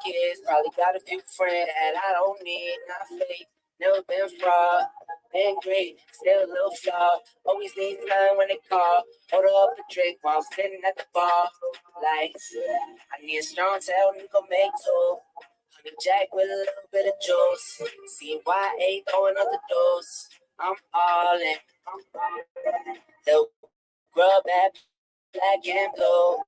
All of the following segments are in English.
kids, probably got a few friends that I don't need, not fake, never been fraud. Been great, still a little flawed. Always need time when they call. Order up a drink while I'm sitting at the bar. Like, I need a strong tail, you can make two. Honey Jack with a little bit of juice. CYA throwing up the dose. I'm all in. The grub at black and blue.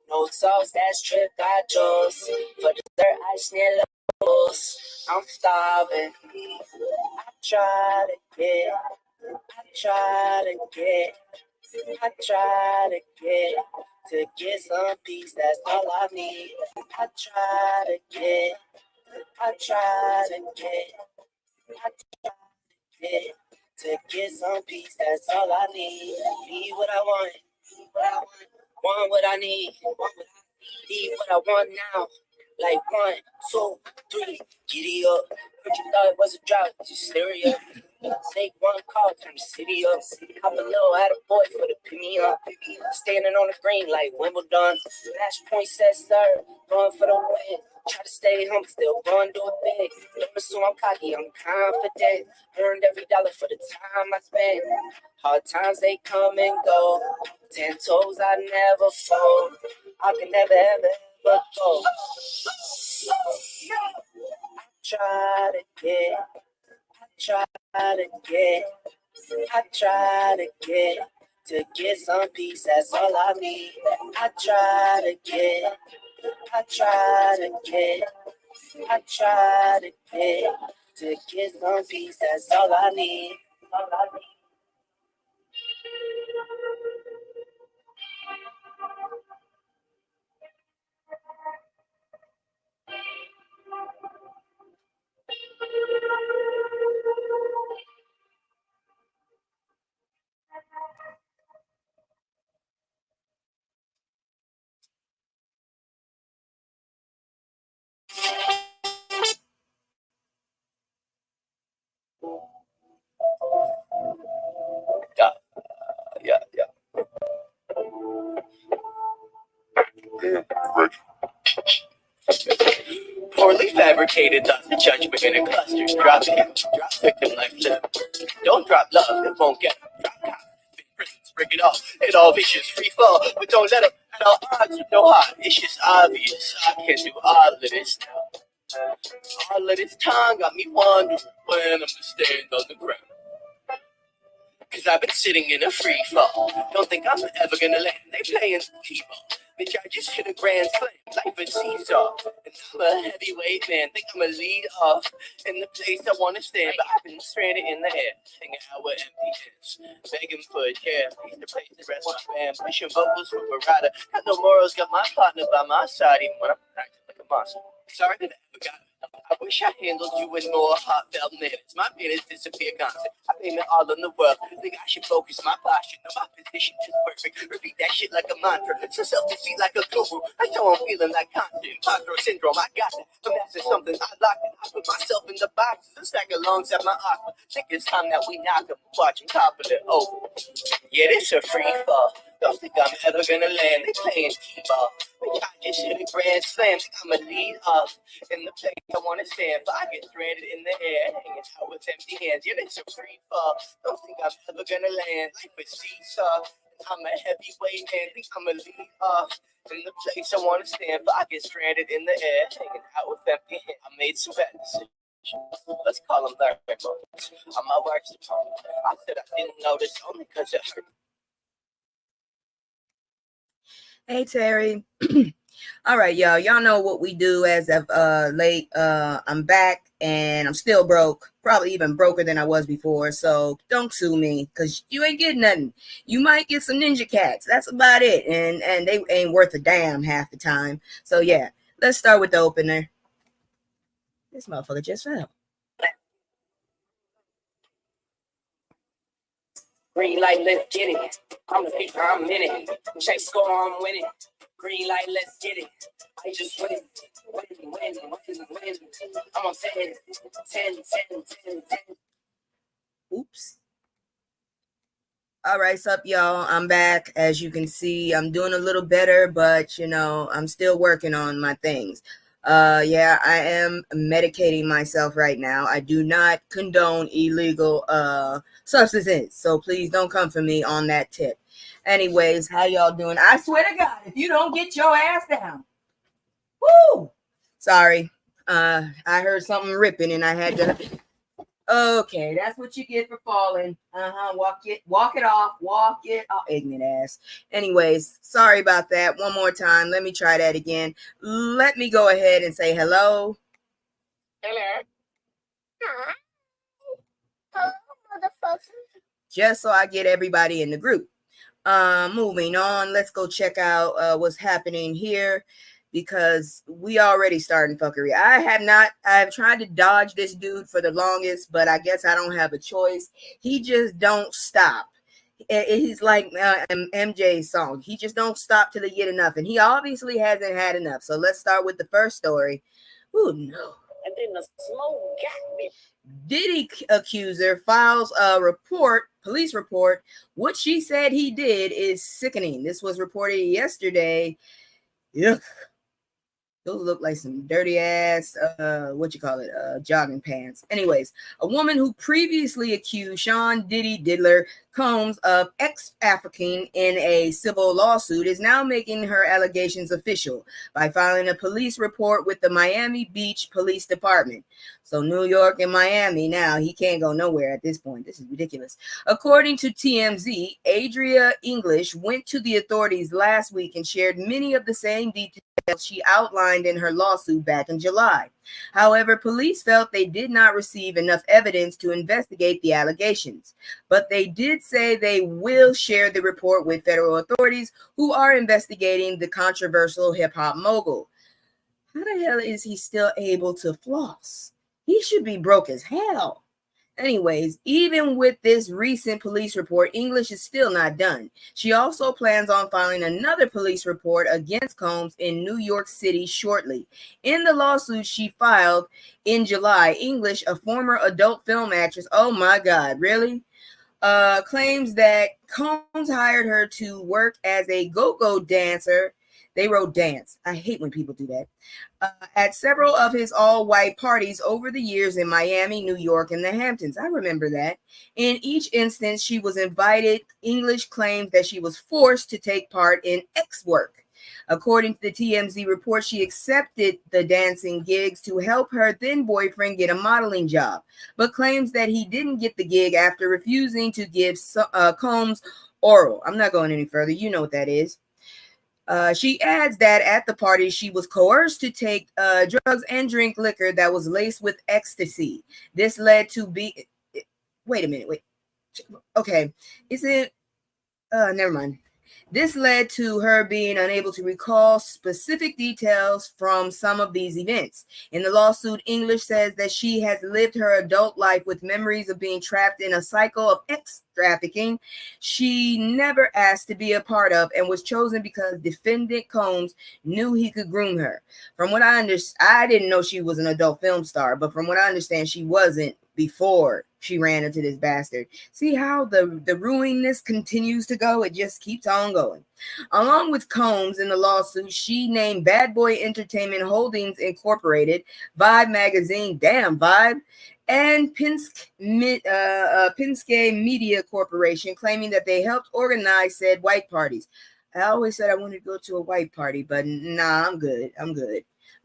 No sauce, that's trip I chose. For dessert, I snare levels. I'm starving. I try to get. I try to get some peace, that's all I need. I try to get, I try to get some peace, that's all I need. Need what I want what I need, need what I want now. Like 1, 2, 3, giddy up. Heard you thought it was a drought, just stereo. Take one call, turn the city up. Hop a little, had a boy for the pick me up. Standing on the green like Wimbledon. Match point set, sir. Going for the win. Try to stay humble, still going to do it big. Don't assume I'm cocky, I'm confident. Earned every dollar for the time I spent. Hard times, they come and go. 10 toes, I never fold. I can never, ever go. Try to get some peace, that's all I need. I try to get some peace, that's all I need. Yeah. Poorly fabricated thoughts and judgment in a cluster. Drop victim life live. Don't drop love, it won't get up. Drop cop, big prisons, break it off. It all vicious, free fall, but don't let up. At all odds with no heart, it's just obvious. I can't do all of this now. All of this time got me wondering when I'm gonna stand on the ground. Cause I've been sitting in a free fall. Don't think I'm ever gonna land. They playing T-ball. Bitch, I just hit a grand slam. Life a seesaw. And I'm a heavyweight man. Think I'm a lead off in the place I wanna stand. But I've been stranded in the air. Hanging out with empty hands. Begging for a chair. Need the place to rest my band. Pushing vocals for Barada. Got no morals. Got my partner by my side. Even when I'm acting like a monster. Sorry that I ever got it. I wish I handled you with more heartfelt minutes. My minutes disappear constant. I blame it all on the world. Think I should focus my posture. No, my position is perfect. Repeat that shit like a mantra. So self-defeat like a guru. I know I'm feeling like constant imposter syndrome. I got that. I'm asking something. I locked it. I put myself in the box. A stack alongside my aqua. Think it's time that we knock them. Watching confident over. Yeah, this a free fall. Don't think I'm ever gonna land. They playing T-ball. But I just hit a grand slam. Think I'ma lead off in the place I wanna stand. But I get stranded in the air, hanging out with empty hands. Yeah, this a free fall. Don't think I'm ever gonna land. Life is seesaw. I'm a heavyweight man. Think I'ma lead off in the place I wanna stand. But I get stranded in the air, hanging out with empty hands. I made some bad decisions. Let's call them learning moments. I'm my worst opponent. I said I didn't notice only because it hurt. Hey, Terry. All right, y'all. Y'all know what we do as of late. I'm back and I'm still broke. Probably even broker than I was before. So don't sue me because you ain't getting nothing. You might get some ninja cats. That's about it. And they ain't worth a damn half the time. So yeah, let's start with the opener. This motherfucker just fell. Green light, let's get it. I'm the future, I'm in it. Check score, I'm winning. Green light, let's get it. I just win. I'm on 10. Oops. All right, sup, y'all. I'm back. As you can see, I'm doing a little better, but, I'm still working on my things. Yeah, I am medicating myself right now. I do not condone illegal substances, so please don't come for me on that tip. Anyways, how y'all doing? I swear to God, if you don't get your ass down, woo! Sorry, I heard something ripping and I had to. Okay, that's what you get for falling. Walk it off, ignorant ass. Anyways, sorry about that. One more time. Let me try that again. Let me go ahead and say hello. Hello. Hi. Hello, motherfucker. Just so I get everybody in the group. Moving on, let's go check out what's happening here because we already starting fuckery. I've tried to dodge this dude for the longest, but I guess I don't have a choice. He just don't stop. He's like MJ's song. He just don't stop till he get enough, and he obviously hasn't had enough. So let's start with the first story. Oh no. And then the smoke got me. Diddy accuser files a police report. What she said he did is sickening. This was reported yesterday. Yuck. Those look like some dirty ass, jogging pants. Anyways, a woman who previously accused Sean Diddy Diddler Combs of ex-African in a civil lawsuit is now making her allegations official by filing a police report with the Miami Beach Police Department. So New York and Miami now, he can't go nowhere at this point. This is ridiculous. According to TMZ, Adria English went to the authorities last week and shared many of the same details she outlined in her lawsuit back in July. However, police felt they did not receive enough evidence to investigate the allegations, but they did say they will share the report with federal authorities who are investigating the controversial hip-hop mogul. How the hell is he still able to floss? He should be broke as hell. Anyways, even with this recent police report, English is still not done. She also plans on filing another police report against Combs in New York City shortly. In the lawsuit she filed in July, English, a former adult film actress, oh my God, really? Claims that Combs hired her to work as a go-go dancer. They wrote dance. I hate when people do that. At several of his all-white parties over the years in Miami, New York, and the Hamptons. I remember that. In each instance, she was invited. English claims that she was forced to take part in X work. According to the TMZ report, she accepted the dancing gigs to help her then boyfriend get a modeling job, but claims that he didn't get the gig after refusing to give Combs oral. I'm not going any further. You know what that is. She adds that at the party, she was coerced to take drugs and drink liquor that was laced with ecstasy. This led to wait a minute. Wait. Okay. Is it? Never mind. This led to her being unable to recall specific details from some of these events. In the lawsuit, English says that she has lived her adult life with memories of being trapped in a cycle of trafficking she never asked to be a part of and was chosen because defendant Combs knew he could groom her. From what I understand, I didn't know she was an adult film star, but from what I understand, she wasn't before she ran into this bastard. See how the ruiningness continues to go? It just keeps on going. Along with Combs in the lawsuit, she named Bad Boy Entertainment Holdings Incorporated, Vibe Magazine, damn Vibe, and Penske Media Corporation, claiming that they helped organize said white parties. I always said I wanted to go to a white party, but nah, I'm good. I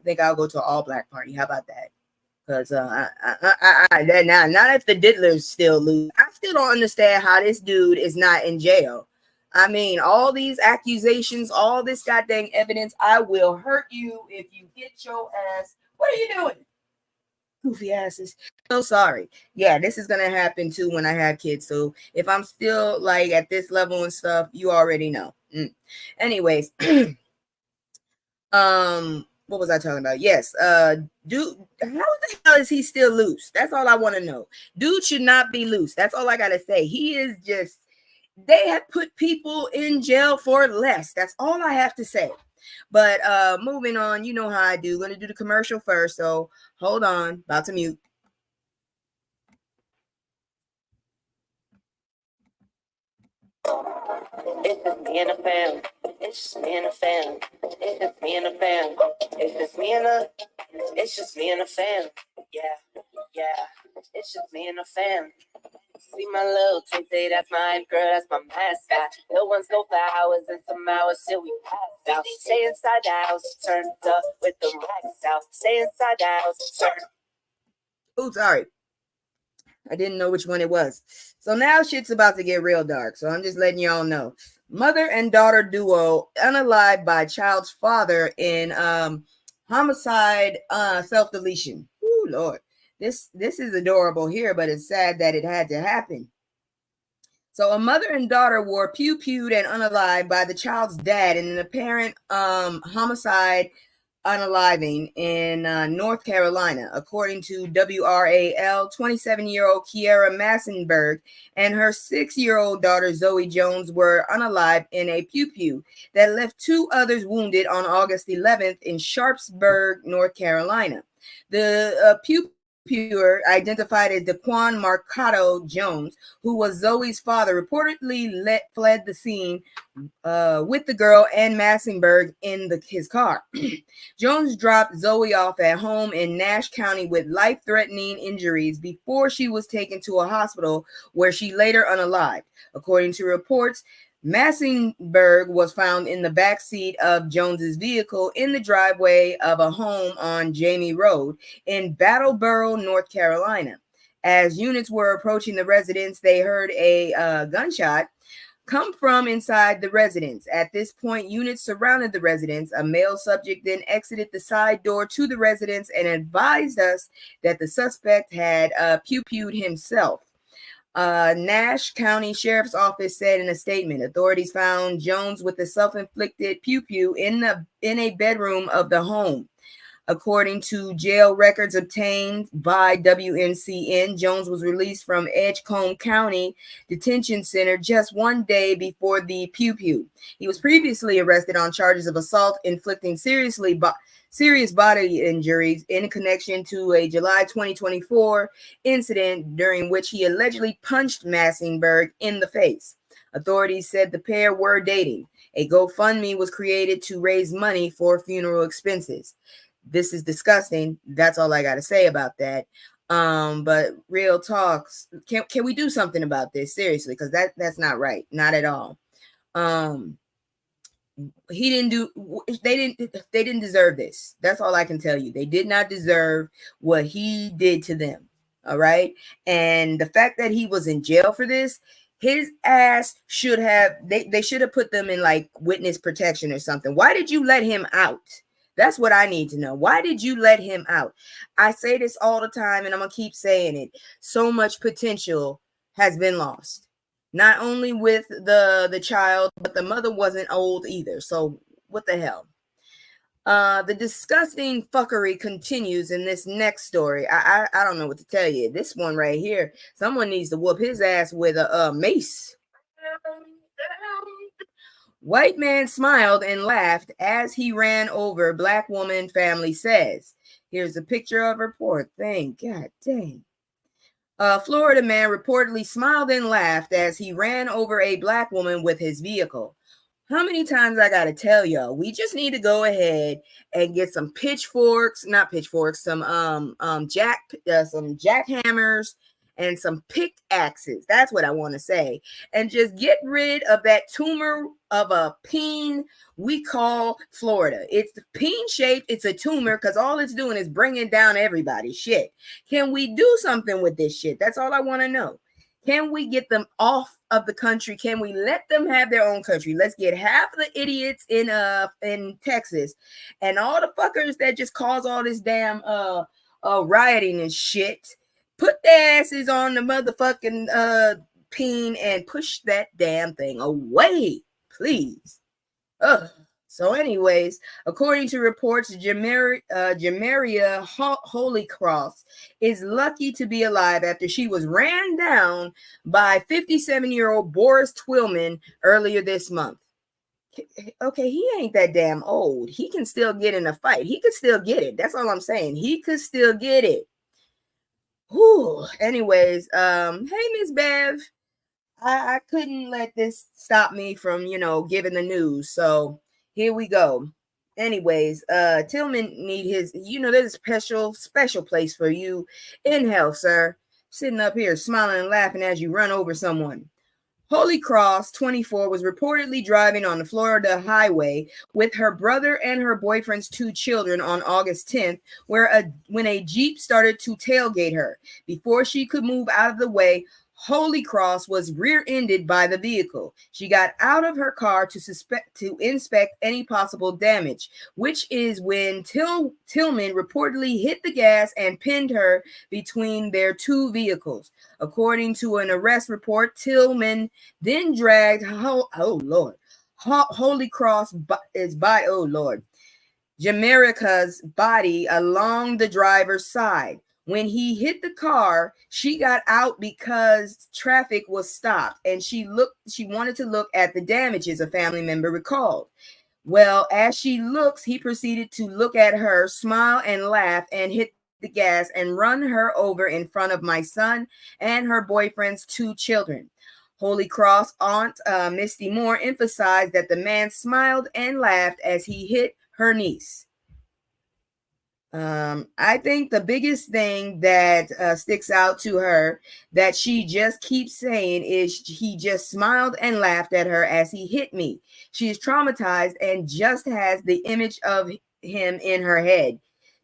think I'll go to an all-black party. How about that? Because now if the Diddler's still loose, I still don't understand how this dude is not in jail. I mean, all these accusations, all this goddamn evidence, I will hurt you if you get your ass. What are you doing? Goofy asses. So sorry. Yeah, this is gonna happen too when I have kids. So if I'm still like at this level and stuff, you already know. Anyways, what was I talking about? Yes, dude, how the hell is he still loose? That's all I want to know. Dude should not be loose. That's all I gotta say. He is just, they have put people in jail for less. That's all I have to say. But moving on, you know how I do. Gonna do the commercial first, so hold on. About to mute. It's just me and the fam. It's just me and the fam. It's just me and the fam. It's just me and the. It's just me and the fam. Yeah, yeah. It's just me and the fam. See my little Tuesday, that's my girl, that's my mascot. No one's go for hours and some hours till we pass out. Stay inside the house, turned up with the racks out. Stay inside the house, turned. Oh, sorry. I didn't know which one it was. So now shit's about to get real dark. So I'm just letting y'all know. Mother and daughter duo unalived by child's father in homicide self-deletion. Ooh, Lord. This is adorable here, but it's sad that it had to happen. So a mother and daughter were pew-pewed and unalived by the child's dad in an apparent homicide unaliving in North Carolina, according to WRAL. 27-year-old Kiera Massenberg and her 6-year-old daughter Zoe Jones were unalived in a pew-pew that left 2 others wounded on August 11th in Sharpsburg, North Carolina. The pew-pewer, identified as Daquan Marcato Jones, who was Zoe's father, reportedly fled the scene with the girl and Massenberg in his car. Jones dropped Zoe off at home in Nash County with life-threatening injuries before she was taken to a hospital where she later unalived. According to reports, Massenberg was found in the back seat of Jones's vehicle in the driveway of a home on Jamie Road in Brattleboro, North Carolina. As units were approaching the residence, they heard a gunshot come from inside the residence. At this point, units surrounded the residence. A male subject then exited the side door to the residence and advised us that the suspect had pew-pewed himself. Nash County Sheriff's Office said in a statement, authorities found Jones with a self-inflicted pew-pew in a bedroom of the home. According to jail records obtained by WNCN, Jones was released from Edgecombe County Detention Center just 1 day before the pew-pew. He was previously arrested on charges of assault, inflicting serious body injuries in connection to a July 2024 incident during which he allegedly punched Massenberg in the face. Authorities said the pair were dating. A GoFundMe was created to raise money for funeral expenses. This is disgusting. That's all I got to say about that. But real talks, can we do something about this? Seriously, because that's not right. Not at all. They didn't deserve this. That's all I can tell you. They did not deserve what he did to them. All right. And the fact that he was in jail for this, his ass should have, they should have put them in like witness protection or something. Why did you let him out? That's what I need to know. Why did you let him out? I say this all the time and I'm going to keep saying it. So much potential has been lost. Not only with the child, but the mother wasn't old either. So what the hell? The disgusting fuckery continues in this next story. I don't know what to tell you. This one right here, someone needs to whoop his ass with a mace. White man smiled and laughed as he ran over black woman, family says. Here's a picture of her poor thing. God dang. A Florida man reportedly smiled and laughed as he ran over a black woman with his vehicle. How many times I gotta tell y'all? We just need to go ahead and get some pitchforks, not pitchforks, some jackhammers and some pickaxes. That's what I want to say. And just get rid of that tumor of a peen we call Florida. It's peen shaped. It's a tumor because all it's doing is bringing down everybody. Shit. Can we do something with this shit? That's all I want to know. Can we get them off of the country? Can we let them have their own country? Let's get half of the idiots in Texas and all the fuckers that just cause all this damn rioting and shit. Put their asses on the motherfucking peen and push that damn thing away, please. Ugh. So anyways, according to reports, Jamaria Holycross is lucky to be alive after she was ran down by 57-year-old Boris Twillman earlier this month. Okay, he ain't that damn old. He can still get in a fight. He could still get it. That's all I'm saying. He could still get it. Whew. Anyways, hey, Miss Bev. I couldn't let this stop me from, giving the news. So here we go. Anyways, Tillman need his, there's a special place for you in hell, sir. Sitting up here smiling and laughing as you run over someone. Holy Cross, 24, was reportedly driving on the Florida highway with her brother and her boyfriend's 2 children on August 10th, when a Jeep started to tailgate her. Before she could move out of the way, Holy Cross was rear-ended by the vehicle. She got out of her car to inspect any possible damage, which is when Tillman reportedly hit the gas and pinned her between their 2 vehicles. According to an arrest report, Tillman then dragged Holy Cross Jamaica's body along the driver's side. When he hit the car, she got out because traffic was stopped, and she wanted to look at the damages, a family member recalled. Well, as she looks, he proceeded to look at her, smile and laugh, and hit the gas and run her over in front of my son and her boyfriend's 2 children. Holy Cross aunt Misty Moore emphasized that the man smiled and laughed as he hit her niece. I think the biggest thing that sticks out to her that she just keeps saying is he just smiled and laughed at her as he hit me. She is traumatized and just has the image of him in her head.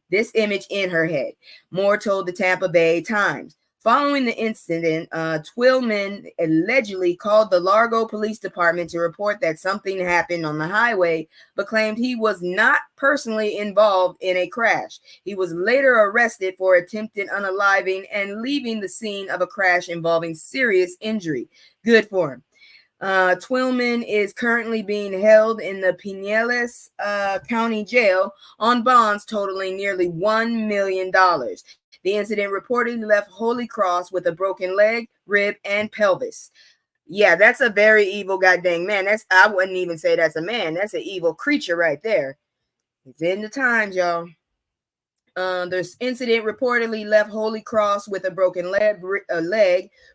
This image in her head, Moore told the Tampa Bay Times. Following the incident, Twillman allegedly called the Largo Police Department to report that something happened on the highway, but claimed he was not personally involved in a crash. He was later arrested for attempted unaliving and leaving the scene of a crash involving serious injury. Good for him. Twillman is currently being held in the Pinellas County Jail on bonds totaling nearly $1 million. The incident reportedly left Holy Cross with a broken leg, rib, and pelvis. Yeah, that's a very evil goddamn man. I wouldn't even say that's a man. That's an evil creature right there. It's in the times, y'all. This incident reportedly left Holy Cross with a broken leg,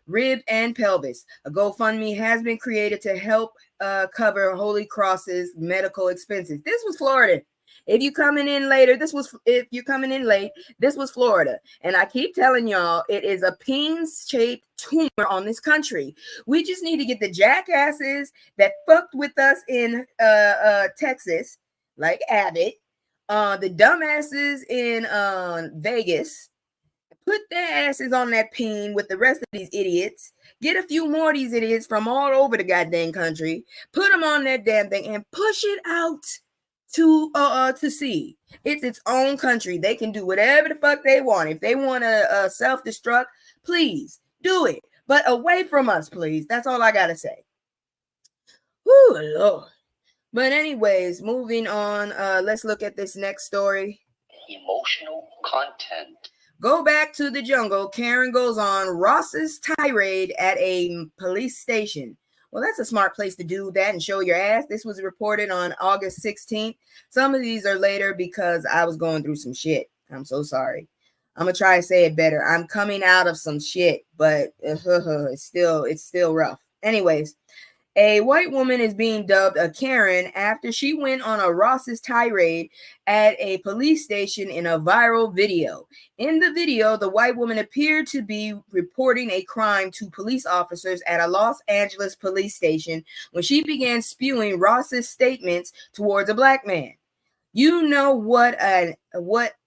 rib, and pelvis. A GoFundMe has been created to help cover Holy Cross's medical expenses. This was Florida. If you're coming in late, this was Florida. And I keep telling y'all, it is a peen-shaped tumor on this country. We just need to get the jackasses that fucked with us in Texas, like Abbott, the dumbasses in Vegas, put their asses on that peen with the rest of these idiots. Get a few more of these idiots from all over the goddamn country. Put them on that damn thing and push it out to sea. It's its own country. They can do whatever the fuck they want. If they want to self-destruct, please do it. But away from us, please. That's all I gotta say. Whew, Lord. But anyways, moving on. Let's look at this next story. Emotional content. Go back to the jungle. Karen goes on Ross's tirade at a police station. Well, that's a smart place to do that and show your ass. This was reported on August 16th. Some of these are later because I was going through some shit. I'm so sorry. I'm going to try to say it better. I'm coming out of some shit, but it's still rough. Anyways, a white woman is being dubbed a Karen after she went on a Ross's tirade at a police station in a viral video. In the video, the white woman appeared to be reporting a crime to police officers at a Los Angeles police station when she began spewing Ross's statements towards a black man. You know what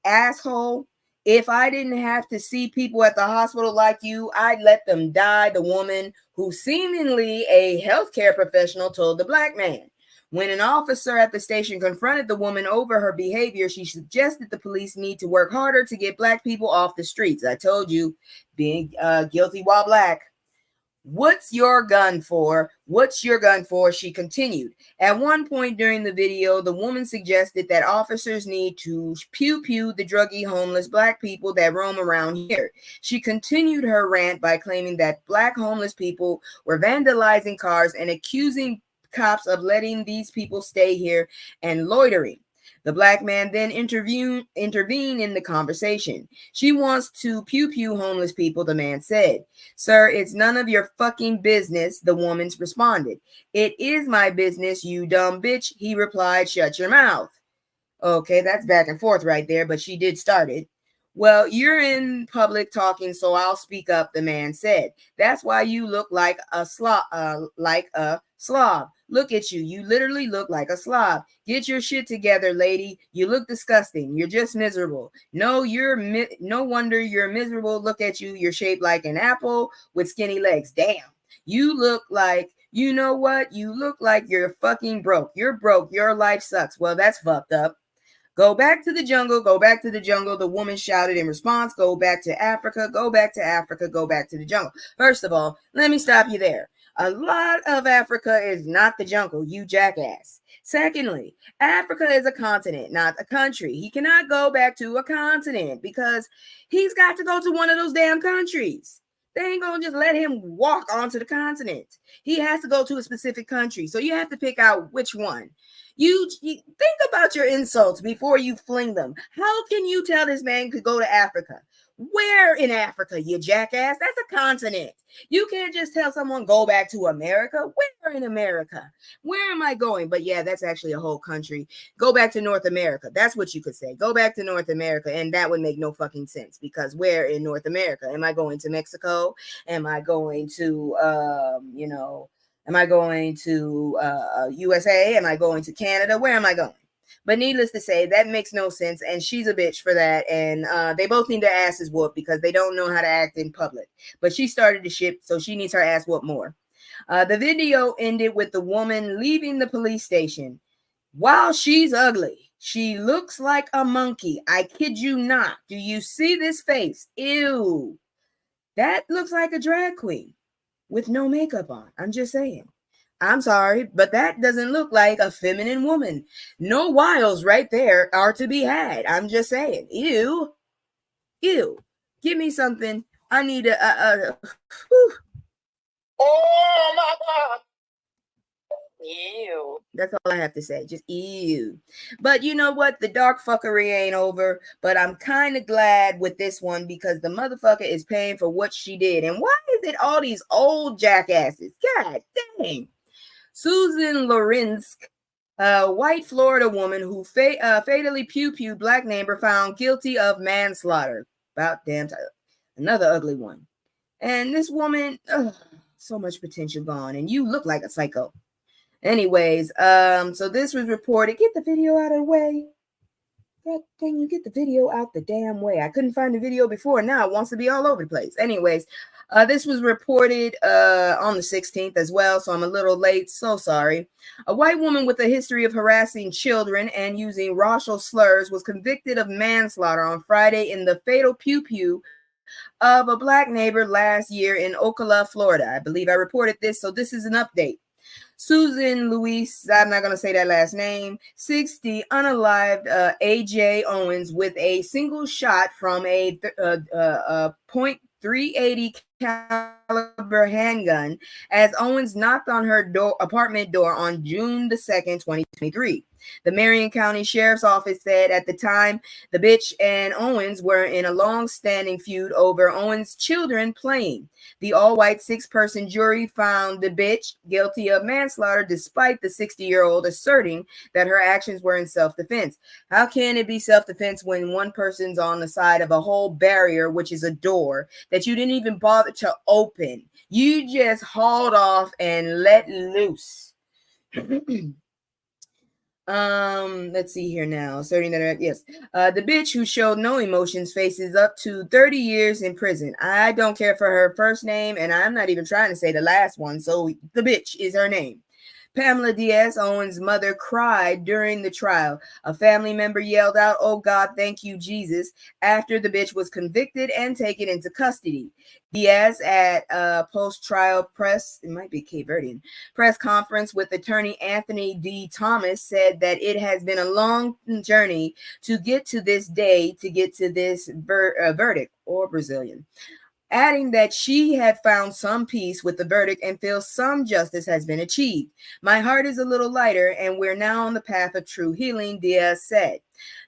asshole? If I didn't have to see people at the hospital like you, I'd let them die, the woman, who seemingly a healthcare professional, told the black man. When an officer at the station confronted the woman over her behavior, she suggested the police need to work harder to get black people off the streets. I told you, being guilty while black. What's your gun for? What's your gun for? She continued. At one point during the video, the woman suggested that officers need to pew-pew the druggy homeless black people that roam around here. She continued her rant by claiming that black homeless people were vandalizing cars and accusing cops of letting these people stay here and loitering. The black man then intervened in the conversation. She wants to pew homeless people, the man said. Sir, it's none of your fucking business, the woman responded. It is my business, you dumb bitch, he replied. Shut your mouth. Okay, that's back and forth right there, but she did start it. Well, you're in public talking, so I'll speak up, the man said. That's why you look like a slob. Look at you. You literally look like a slob. Get your shit together, lady. You look disgusting. You're just miserable. No, no wonder you're miserable. Look at you. You're shaped like an apple with skinny legs. Damn. You look like, you know what? You look like you're fucking broke. You're broke. Your life sucks. Well, that's fucked up. Go back to the jungle, go back to the jungle, the woman shouted in response. Go back to Africa, go back to Africa, go back to the jungle. First of all, let me stop you there. A lot of Africa is not the jungle, you jackass. Secondly, Africa is a continent, not a country. He cannot go back to a continent because he's got to go to one of those damn countries. They ain't gonna just let him walk onto the continent. He has to go to a specific country. So you have to pick out which one. You think about your insults before you fling them. How can you tell this man could go to Africa? Where in Africa, you jackass? That's a continent. You can't just tell someone go back to America. Where in America? Where am I going? But yeah, that's actually a whole country. Go back to North America. That's what you could say. Go back to North America. And that would make no fucking sense because where in North America? Am I going to Mexico? Am I going to, am I going to USA? Am I going to Canada? Where am I going? But needless to say, that makes no sense, and she's a bitch for that, and they both need their asses whooped because they don't know how to act in public. But she started the shit, so she needs her ass whooped more. The video ended with the woman leaving the police station. While she's ugly, she looks like a monkey. I kid you not. Do you see this face? Ew. That looks like a drag queen with no makeup on. I'm just saying. I'm sorry, but that doesn't look like a feminine woman. No wiles right there are to be had. I'm just saying. Ew. Ew. Give me something. I need Oh my God. Ew. That's all I have to say. Just ew. But you know what? The dark fuckery ain't over. But I'm kind of glad with this one because the motherfucker is paying for what she did. And why is it all these old jackasses? God dang. Susan Lorinsk, a white Florida woman who fatally pew-pewed black neighbor found guilty of manslaughter. About damn time. Another ugly one. And this woman, so much potential gone. And you look like a psycho. Anyways, so this was reported. Get the video out of the way. God dang, you get the video out the damn way. I couldn't find the video before. Now it wants to be all over the place. Anyways, this was reported on the 16th as well, so I'm a little late. So sorry. A white woman with a history of harassing children and using racial slurs was convicted of manslaughter on Friday in the fatal pew-pew of a black neighbor last year in Ocala, Florida. I believe I reported this, so this is an update. Susan Louise, I'm not going to say that last name, 60, unalived A.J. Owens with a single shot from a .380 caliber handgun as Owens knocked on her apartment door on June the 2nd, 2023. The Marion County Sheriff's Office said at the time the bitch and Owens were in a long-standing feud over Owens' children playing. The all-white 6-person jury found the bitch guilty of manslaughter despite the 60-year-old asserting that her actions were in self-defense. How can it be self-defense when one person's on the side of a whole barrier, which is a door, that you didn't even bother to open? You just hauled off and let loose. Let's see here now. Asserting that, yes. The bitch who showed no emotions faces up to 30 years in prison. I don't care for her first name, and I'm not even trying to say the last one, so the bitch is her name. Pamela Diaz, Owens' mother, cried during the trial. A family member yelled out, "Oh God, thank you, Jesus," after the bitch was convicted and taken into custody. Diaz at a post-trial press, it might be Cape Verdean, press conference with attorney Anthony D. Thomas said that it has been a long journey to get to this day, to get to this verdict, or Brazilian. adding that she had found some peace with the verdict and feels some justice has been achieved. My heart is a little lighter, and we're now on the path of true healing, Diaz said.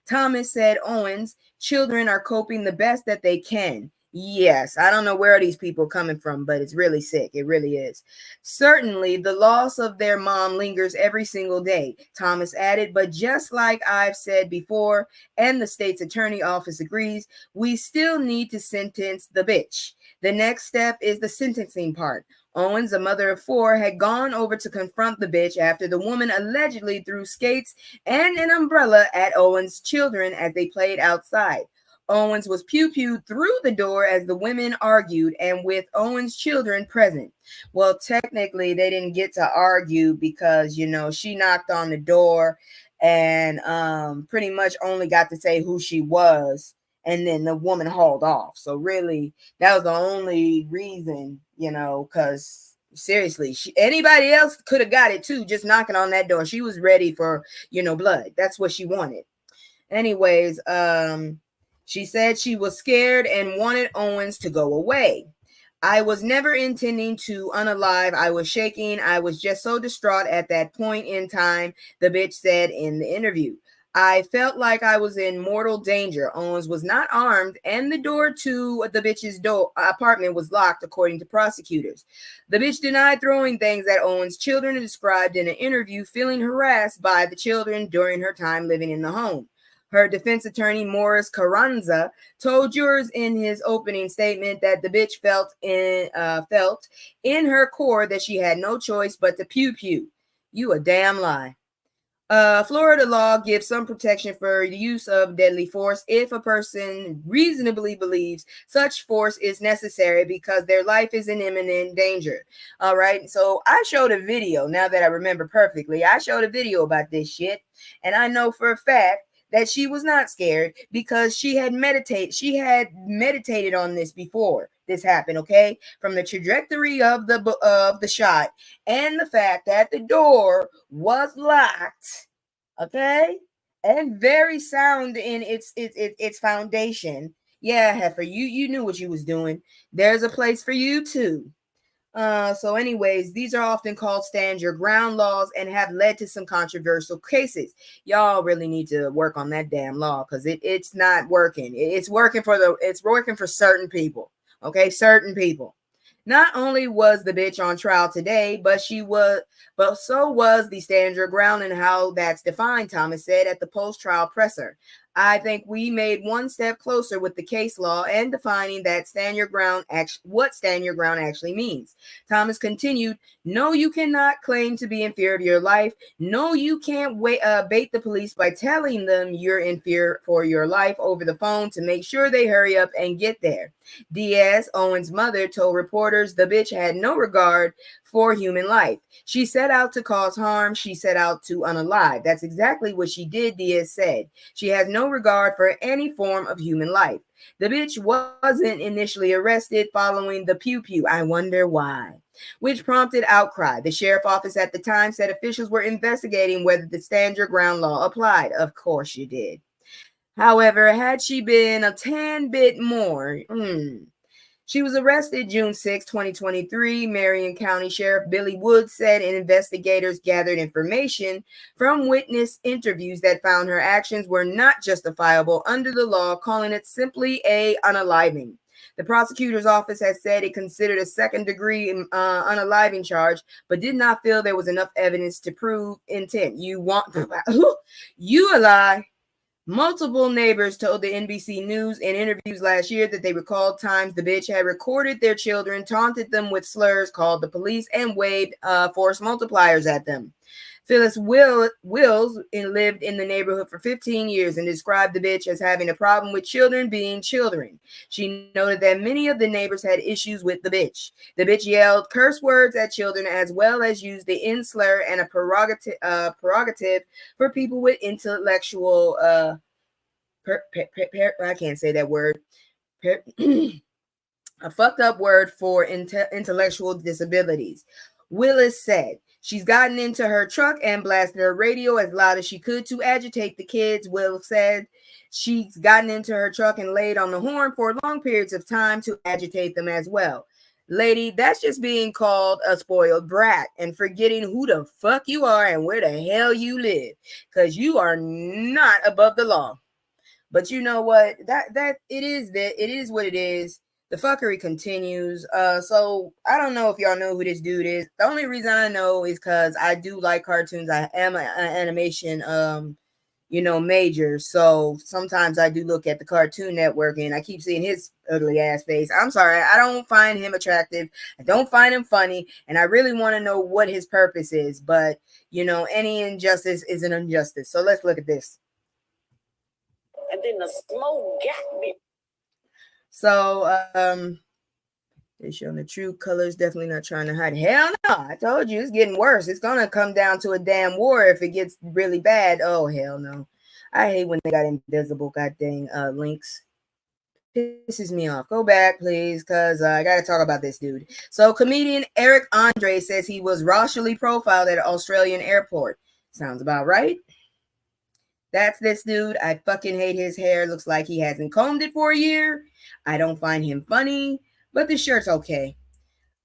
Thomas said Owens' children are coping the best that they can. Yes, I don't know where these people are coming from, but it's really sick. It really is. Certainly, the loss of their mom lingers every single day, Thomas added, but just like I've said before, and the state's attorney office agrees, we still need to sentence the bitch. The next step is the sentencing part. Owens, a mother of 4, had gone over to confront the bitch after the woman allegedly threw skates and an umbrella at Owens' children as they played outside. Owens was pew-pewed through the door as the women argued, and with Owens' children present. Well, technically, they didn't get to argue because, she knocked on the door and pretty much only got to say who she was, and then the woman hauled off. So really, that was the only reason, because seriously, anybody else could have got it too, just knocking on that door. She was ready for, blood. That's what she wanted. Anyways, she said she was scared and wanted Owens to go away. I was never intending to unalive. I was shaking. I was just so distraught at that point in time, the bitch said in the interview. I felt like I was in mortal danger. Owens was not armed, and the door to the bitch's apartment was locked, according to prosecutors. The bitch denied throwing things at Owens' children and described in an interview feeling harassed by the children during her time living in the home. Her defense attorney, Morris Carranza, told jurors in his opening statement that the bitch felt in her core that she had no choice but to pew-pew. You a damn lie. Florida law gives some protection for the use of deadly force if a person reasonably believes such force is necessary because their life is in imminent danger. All right. So I showed a video, now that I remember perfectly. I showed a video about this shit, and I know for a fact that she was not scared because she had meditated on this before this happened, okay? From the trajectory of the shot and the fact that the door was locked, okay? And very sound in its foundation. Yeah, Heifer, you knew what you was doing. There's a place for you too. So anyways, these are often called stand your ground laws and have led to some controversial cases. Y'all really need to work on that damn law because it's not working. It's working for certain people. Okay, certain people. Not only was the bitch on trial today, but so was the stand your ground and how that's defined, Thomas said at the post-trial presser. I think we made one step closer with the case law and defining that what stand your ground actually means. Thomas continued, no, you cannot claim to be in fear of your life. No, you can't bait the police by telling them you're in fear for your life over the phone to make sure they hurry up and get there. Diaz, Owens' mother, told reporters the bitch had no regard for human life. She set out to cause harm. She set out to unalive. That's exactly what she did, Diaz said. She has no regard for any form of human life. The bitch wasn't initially arrested following the pew-pew. I wonder why. Which prompted outcry. The sheriff office at the time said officials were investigating whether the stand your ground law applied. Of course you did. However, had she been a tan bit more, She was arrested June 6, 2023. Marion County Sheriff Billy Woods said investigators gathered information from witness interviews that found her actions were not justifiable under the law, calling it simply a unaliving. The prosecutor's office has said it considered a second-degree unaliving charge, but did not feel there was enough evidence to prove intent. You a lie. Multiple neighbors told the NBC News in interviews last year that they recalled times the bitch had recorded their children, taunted them with slurs, called the police, and waved force multipliers at them. Phyllis Wills lived in the neighborhood for 15 years and described the bitch as having a problem with children being children. She noted that many of the neighbors had issues with the bitch. The bitch yelled curse words at children as well as used the in slur and a prerogative for people with intellectual I can't say that word. A fucked up word for intellectual disabilities. Willis said She's gotten into her truck and blasted her radio as loud as she could to agitate the kids, Will said. She's gotten into her truck and laid on the horn for long periods of time to agitate them as well. Lady, that's just being called a spoiled brat and forgetting who the fuck you are and where the hell you live, because you are not above the law. But you know what? That it is what it is. The fuckery continues. So I don't know if y'all know who this dude is. The only reason I know is because I do like cartoons. I am an animation major. So sometimes I do look at the Cartoon Network and I keep seeing his ugly ass face. I'm sorry, I don't find him attractive. I don't find him funny, and I really want to know what his purpose is. But any injustice is an injustice. So let's look at this. And then the smoke got me. So they're showing the true colors, definitely not trying to hide. Hell no, I told you it's getting worse. It's gonna come down to a damn war if it gets really bad. Oh hell no. I hate when they got invisible goddamn links. Pisses me off. Go back, please, because I gotta talk about this dude. So comedian Eric Andre says he was racially profiled at an Australian airport. Sounds about right. That's this dude. I fucking hate his hair. Looks like he hasn't combed it for a year. I don't find him funny, but the shirt's okay.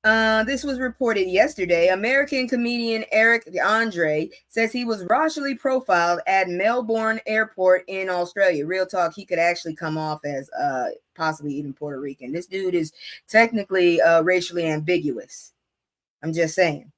This was reported yesterday. American comedian Eric Andre says he was racially profiled at Melbourne Airport in Australia. Real talk, he could actually come off as possibly even Puerto Rican. This dude is technically racially ambiguous. I'm just saying.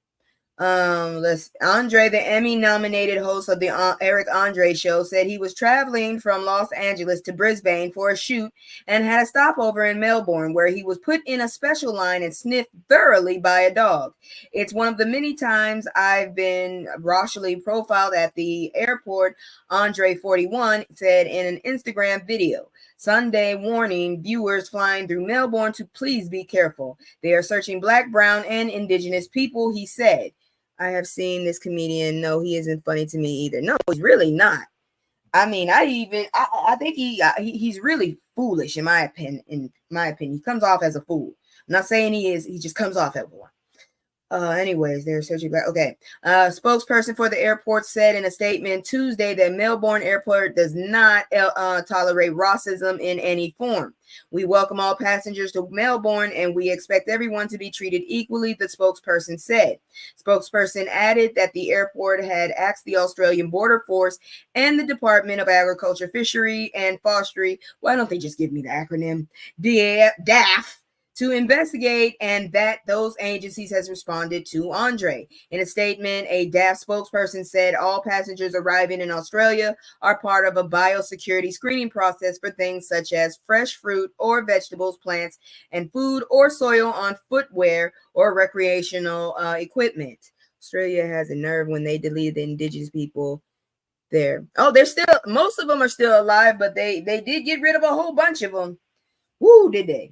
Andre, the Emmy-nominated host of the Eric Andre Show, said he was traveling from Los Angeles to Brisbane for a shoot and had a stopover in Melbourne where he was put in a special line and sniffed thoroughly by a dog. It's one of the many times I've been racially profiled at the airport, Andre 41 said in an Instagram video. Sunday warning viewers flying through Melbourne to please be careful. They are searching Black, brown, and Indigenous people, he said. I have seen this comedian. No, he isn't funny to me either. No, he's really not. I mean, I think he's really foolish in my opinion. He comes off as a fool. I'm not saying he is. He just comes off as one. Anyways, they're searching back. Okay. Spokesperson for the airport said in a statement Tuesday that Melbourne Airport does not tolerate racism in any form. We welcome all passengers to Melbourne and we expect everyone to be treated equally, the spokesperson said. Spokesperson added that the airport had asked the Australian Border Force and the Department of Agriculture, Fishery and Forestry, why don't they just give me the acronym, DAF, to investigate, and that those agencies has responded to Andre. In a statement, a DAF spokesperson said all passengers arriving in Australia are part of a biosecurity screening process for things such as fresh fruit or vegetables, plants, and food or soil on footwear or recreational equipment. Australia has a nerve when they deleted the Indigenous people there. Oh, they're still, most of them are still alive, but they did get rid of a whole bunch of them. Woo, did they?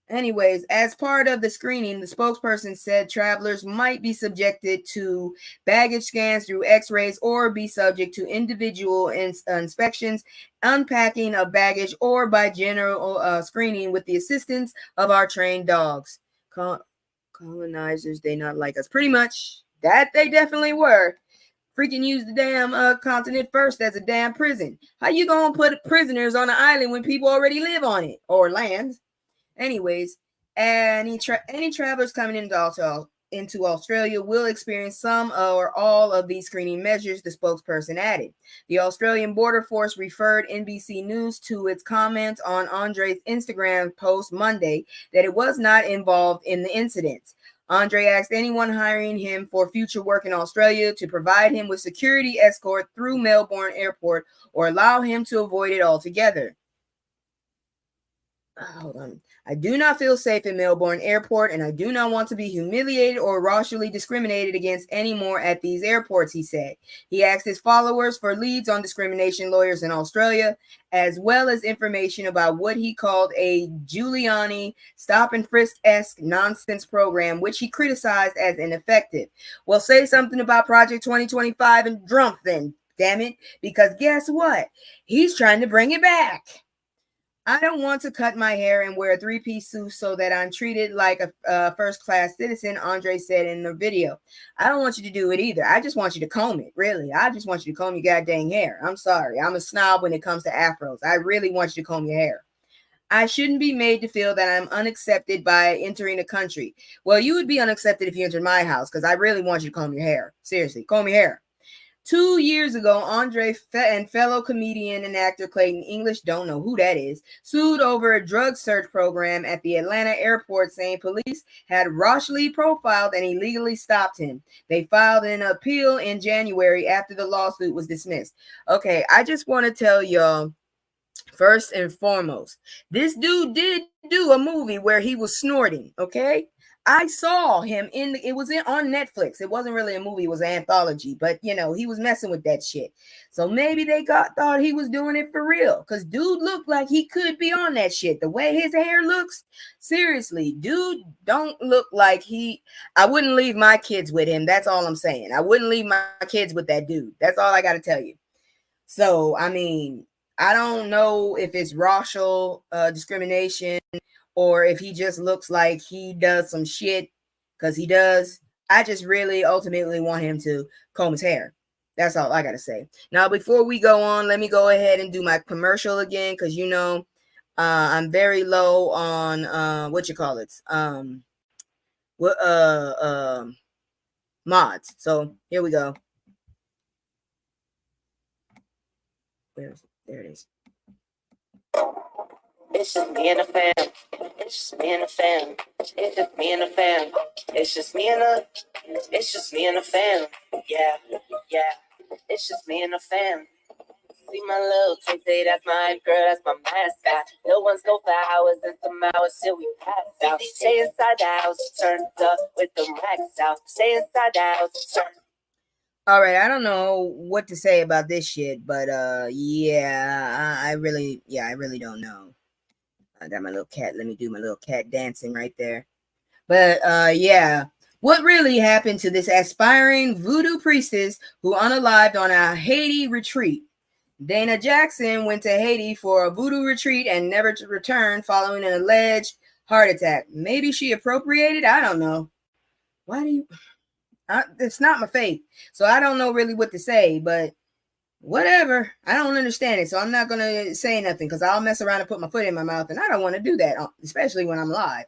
Anyways, as part of the screening, the spokesperson said travelers might be subjected to baggage scans through x-rays or be subject to individual inspections, unpacking of baggage, or by general screening with the assistance of our trained dogs. Colonizers, they not like us. Pretty much. That they definitely were. Freaking use the damn continent first as a damn prison. How you gonna put prisoners on an island when people already live on it? Or land? Anyways, any travelers coming into Australia will experience some or all of these screening measures, the spokesperson added. The Australian Border Force referred NBC News to its comments on Andre's Instagram post Monday that it was not involved in the incidents. Andre asked anyone hiring him for future work in Australia to provide him with security escort through Melbourne Airport or allow him to avoid it altogether. Hold on. I do not feel safe in Melbourne Airport, and I do not want to be humiliated or racially discriminated against anymore at these airports, he said. He asked his followers for leads on discrimination lawyers in Australia, as well as information about what he called a Giuliani stop and frisk-esque nonsense program, which he criticized as ineffective. Well, say something about Project 2025 and Trump then, damn it, because guess what? He's trying to bring it back. I don't want to cut my hair and wear a three-piece suit so that I'm treated like a first-class citizen, Andre said in the video. I don't want you to do it either. I just want you to comb it, really. I just want you to comb your goddamn hair. I'm sorry. I'm a snob when it comes to afros. I really want you to comb your hair. I shouldn't be made to feel that I'm unaccepted by entering a country. Well, you would be unaccepted if you entered my house because I really want you to comb your hair. Seriously, comb your hair. 2 years ago, Andre and fellow comedian and actor Clayton English, don't know who that is, sued over a drug search program at the Atlanta airport, saying police had racially profiled and illegally stopped him. They filed an appeal in January after the lawsuit was dismissed. Okay, I just want to tell y'all, first and foremost, this dude did do a movie where he was snorting, okay? I saw him it was on Netflix. It wasn't really a movie, it was an anthology, but you know, he was messing with that shit. So maybe they thought he was doing it for real, because dude looked like he could be on that shit. The way his hair looks, seriously, dude don't look like I wouldn't leave my kids with him. That's all I'm saying. I wouldn't leave my kids with that dude. That's all I got to tell you. So, I mean, I don't know if it's racial discrimination or if he just looks like he does some shit, because he does. I just really ultimately want him to comb his hair. That's all I got to say. Now, before we go on, let me go ahead and do my commercial again, because, you know, I'm very low on, mods. So here we go. Where is it? There it is. It's just me and the fam. It's just me and the fam. It's just me and the fam. It's just me and the fam. Yeah, yeah. It's just me and the fam. See my little Tay, that's my girl, that's my mascot. No one's go for hours and some hours till we pass out. Stay inside the house, turned up with the racks out. Stay inside the house, turned. All right, I don't know what to say about this shit, but yeah, I really don't know. I got my little cat. Let me do my little cat dancing right there. But yeah, what really happened to this aspiring voodoo priestess who unalived on a Haiti retreat? Dana Jackson went to Haiti for a voodoo retreat and never returned following an alleged heart attack. Maybe she appropriated? I don't know. Why do you... it's not my faith, so I don't know really what to say, but whatever. I don't understand it, so I'm not going to say nothing, because I'll mess around and put my foot in my mouth, and I don't want to do that, especially when I'm live.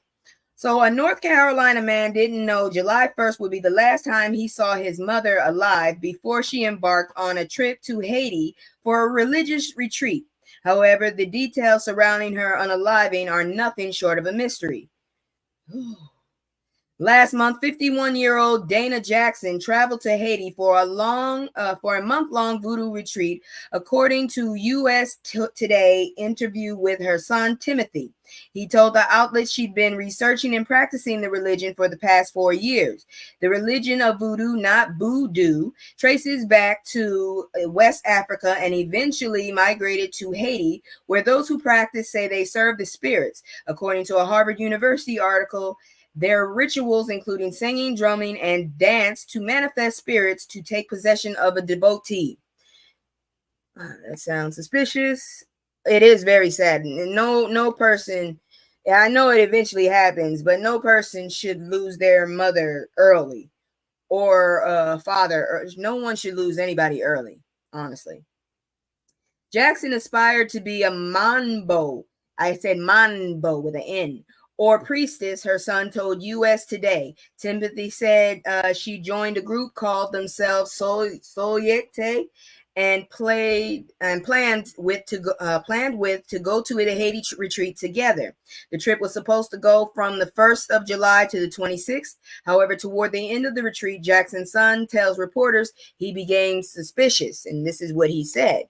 So a North Carolina man didn't know July 1st would be the last time he saw his mother alive before she embarked on a trip to Haiti for a religious retreat. However, the details surrounding her unaliving are nothing short of a mystery. Last month, 51-year-old Dana Jackson traveled to Haiti for a month-long voodoo retreat, according to U.S. Today interview with her son, Timothy. He told the outlet she'd been researching and practicing the religion for the past 4 years. The religion of voodoo, not voodoo, traces back to West Africa and eventually migrated to Haiti, where those who practice say they serve the spirits. According to a Harvard University article, their rituals, including singing, drumming, and dance to manifest spirits to take possession of a devotee. That sounds suspicious. It is very sad. No person, I know it eventually happens, but no person should lose their mother early or father. Or no one should lose anybody early, honestly. Jackson aspired to be a Mambo. I said Mambo with an N. Or priestess, her son told U.S. Today. Timothy said she joined a group called themselves Soyete and planned with to go to a Haiti retreat together. The trip was supposed to go from the 1st of July to the 26th. However, toward the end of the retreat, Jackson's son tells reporters he became suspicious, and this is what he said.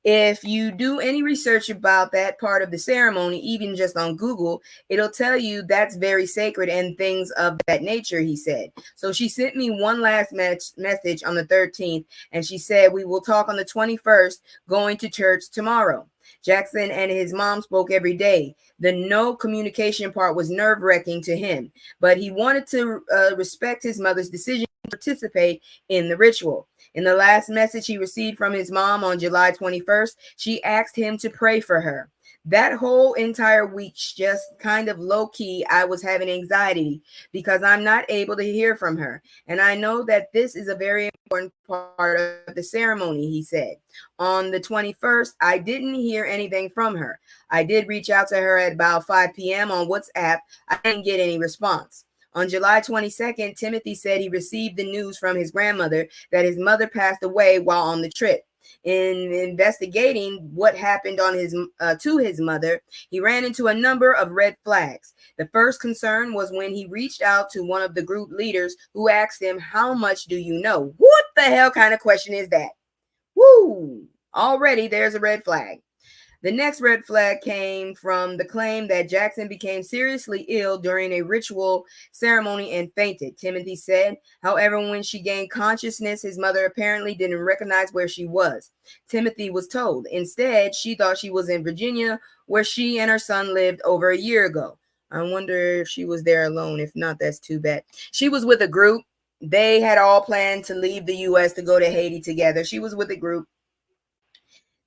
If you do any research about that part of the ceremony, even just on Google, it'll tell you that's very sacred and things of that nature, he said. So she sent me one last message on the 13th, and she said, we will talk on the 21st, going to church tomorrow. Jackson and his mom spoke every day. The no communication part was nerve-wracking to him, but he wanted to respect his mother's decision to participate in the ritual. In the last message he received from his mom on July 21st, she asked him to pray for her. That whole entire week, just kind of low key, I was having anxiety because I'm not able to hear from her. And I know that this is a very important part of the ceremony, he said. On the 21st, I didn't hear anything from her. I did reach out to her at about 5 p.m. on WhatsApp. I didn't get any response. On July 22nd, Timothy said he received the news from his grandmother that his mother passed away while on the trip. In investigating what happened on his to his mother, he ran into a number of red flags. The first concern was when he reached out to one of the group leaders who asked him, "How much do you know?" What the hell kind of question is that? Woo! Already there's a red flag. The next red flag came from the claim that Jackson became seriously ill during a ritual ceremony and fainted, Timothy said. However, when she gained consciousness, his mother apparently didn't recognize where she was. Timothy was told. Instead, she thought she was in Virginia, where she and her son lived over a year ago. I wonder if she was there alone. If not, that's too bad. She was with a group. They had all planned to leave the U.S. to go to Haiti together. She was with a group.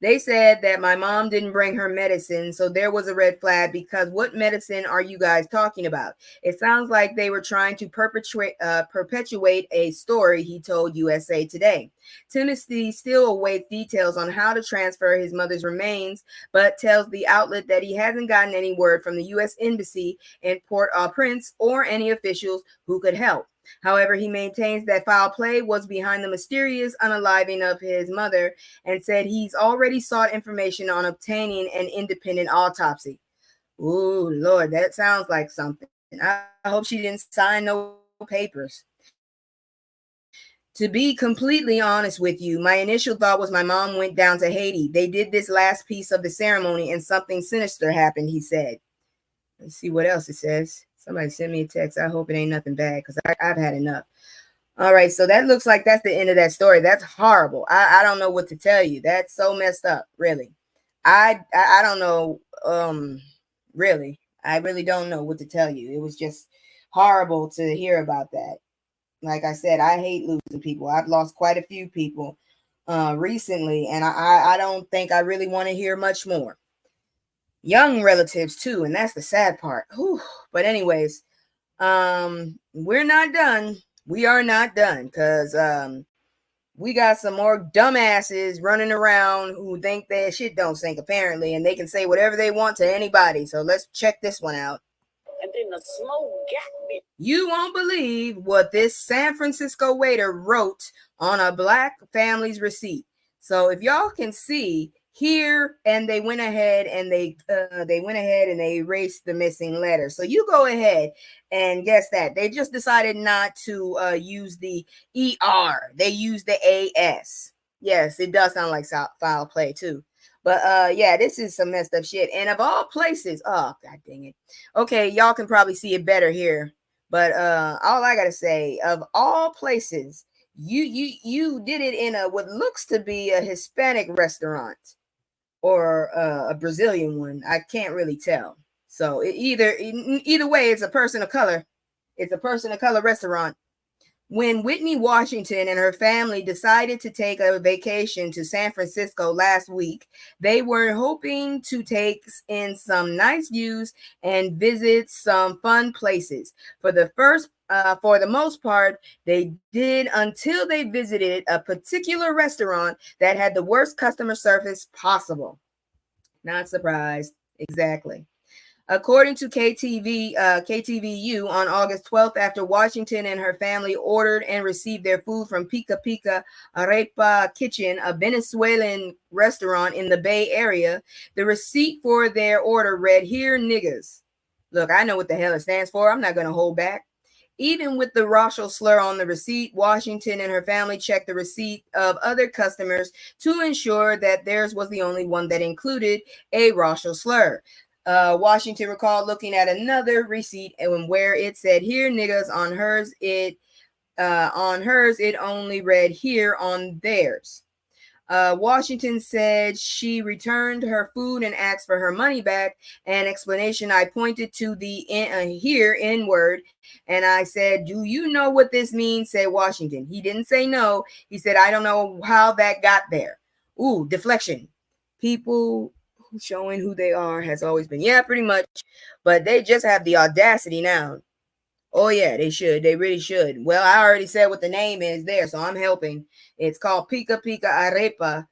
They said that my mom didn't bring her medicine, so there was a red flag because what medicine are you guys talking about? It sounds like they were trying to perpetuate a story, he told USA Today. Timothy still awaits details on how to transfer his mother's remains, but tells the outlet that he hasn't gotten any word from the U.S. Embassy in Port-au-Prince or any officials who could help. However, he maintains that foul play was behind the mysterious unaliving of his mother and said he's already sought information on obtaining an independent autopsy. Ooh, Lord, that sounds like something. I hope she didn't sign no papers. To be completely honest with you, my initial thought was my mom went down to Haiti. They did this last piece of the ceremony and something sinister happened, he said. Let's see what else it says. Somebody send me a text. I hope it ain't nothing bad because I've had enough. All right, so that looks like that's the end of that story. That's horrible. I don't know what to tell you. That's so messed up, really. I don't know. Really, I really don't know what to tell you. It was just horrible to hear about that. Like I said, I hate losing people. I've lost quite a few people recently, and I don't think I really want to hear much more. Young relatives too, and that's the sad part. Whew. But anyways, we're not done. We are not done because we got some more dumbasses running around who think their shit don't stink apparently, and they can say whatever they want to anybody. So let's check this one out. And then the smoke got me. You won't believe what this San Francisco waiter wrote on a black family's receipt. So if y'all can see here, and they went ahead and they erased the missing letter. So you go ahead and guess that they just decided not to use the ER. They used the AS. Yes, it does sound like foul play too. But yeah, this is some messed up shit. And of all places, oh god dang it. Okay, y'all can probably see it better here. But all I gotta say, of all places, you did it in a what looks to be a Hispanic restaurant or a Brazilian one. I can't really tell. So either way, it's a person of color. It's a person of color restaurant. When Whitney Washington and her family decided to take a vacation to San Francisco last week, they were hoping to take in some nice views and visit some fun places. For the most part, they did until they visited a particular restaurant that had the worst customer service possible. Not surprised. Exactly. According to KTVU, on August 12th, after Washington and her family ordered and received their food from Pica Pica Arepa Kitchen, a Venezuelan restaurant in the Bay Area, the receipt for their order read, "Here niggas." Look, I know what the hell it stands for. I'm not going to hold back. Even with the racial slur on the receipt, Washington and her family checked the receipt of other customers to ensure that theirs was the only one that included a racial slur. Washington recalled looking at another receipt and where it said "here niggas" on hers, it only read "here" on theirs. Washington said she returned her food and asked for her money back. An explanation: "I pointed to the here N word and I said, 'Do you know what this means?' said Washington. He didn't say no. He said, 'I don't know how that got there.'" Ooh, deflection. People showing who they are has always been. Yeah, pretty much. But they just have the audacity now. Oh, yeah, they should. They really should. Well, I already said what the name is there, so I'm helping. It's called Pika Pika Arepa.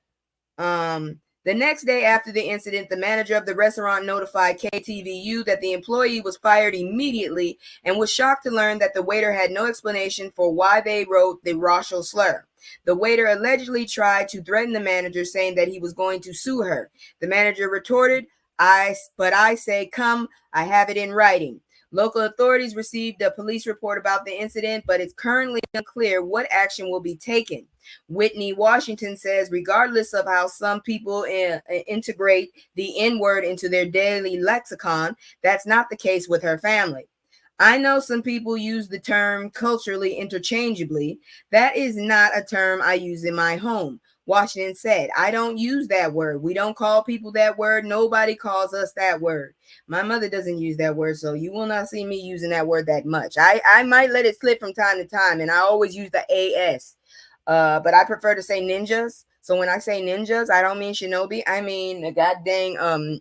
The next day after the incident, the manager of the restaurant notified KTVU that the employee was fired immediately and was shocked to learn that the waiter had no explanation for why they wrote the racial slur. The waiter allegedly tried to threaten the manager, saying that he was going to sue her. The manager retorted, I say, come, I have it in writing. Local authorities received a police report about the incident, but it's currently unclear what action will be taken. Whitney Washington says, regardless of how some people integrate the N-word into their daily lexicon, that's not the case with her family. I know some people use the term culturally interchangeably. That is not a term I use in my home. Washington said, I don't use that word. We don't call people that word. Nobody calls us that word. My mother doesn't use that word, so you will not see me using that word that much. I might let it slip from time to time, and I always use the AS. But I prefer to say ninjas. So when I say ninjas, I don't mean shinobi. I mean the goddamn,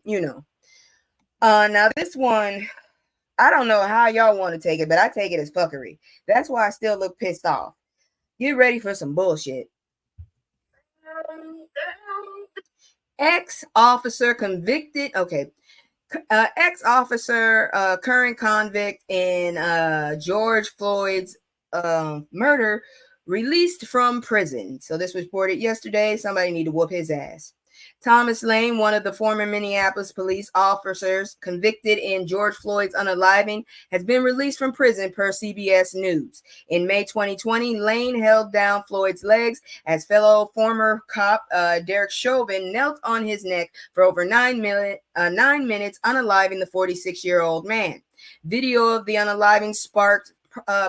now this one, I don't know how y'all want to take it, but I take it as fuckery. That's why I still look pissed off. Get ready for some bullshit. Ex-officer convicted. Okay. Ex-officer, current convict in George Floyd's murder, released from prison. So this was reported yesterday. Somebody need to whoop his ass. Thomas Lane, one of the former Minneapolis police officers convicted in George Floyd's unaliving, has been released from prison per CBS News. In May 2020, Lane held down Floyd's legs as fellow former cop Derek Chauvin knelt on his neck for over 9 minutes unaliving the 46-year-old man. Video of the unaliving sparked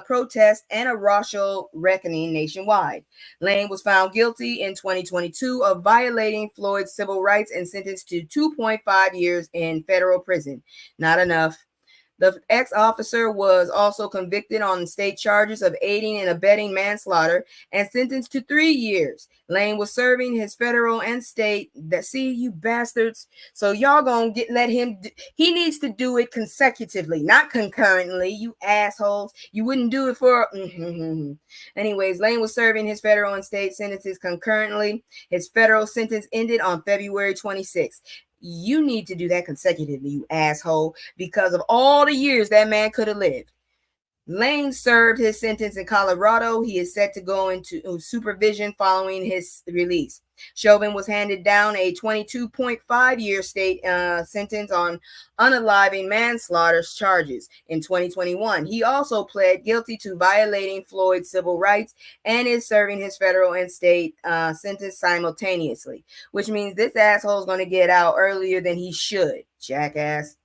protest and a racial reckoning nationwide. Lane was found guilty in 2022 of violating Floyd's civil rights and sentenced to 2.5 years in federal prison. Not enough. The ex-officer was also convicted on state charges of aiding and abetting manslaughter and sentenced to 3 years. Lane was serving his federal and state. See, you bastards. So y'all gonna let him. He needs to do it consecutively, not concurrently. You assholes. You wouldn't do it for. Anyways, Lane was serving his federal and state sentences concurrently. His federal sentence ended on February 26th. You need to do that consecutively, you asshole, because of all the years that man could have lived. Lane served his sentence in Colorado. He is set to go into supervision following his release. Chauvin was handed down a 22.5-year state sentence on unaliving manslaughter charges in 2021. He also pled guilty to violating Floyd's civil rights and is serving his federal and state sentence simultaneously, which means this asshole is going to get out earlier than he should, jackass.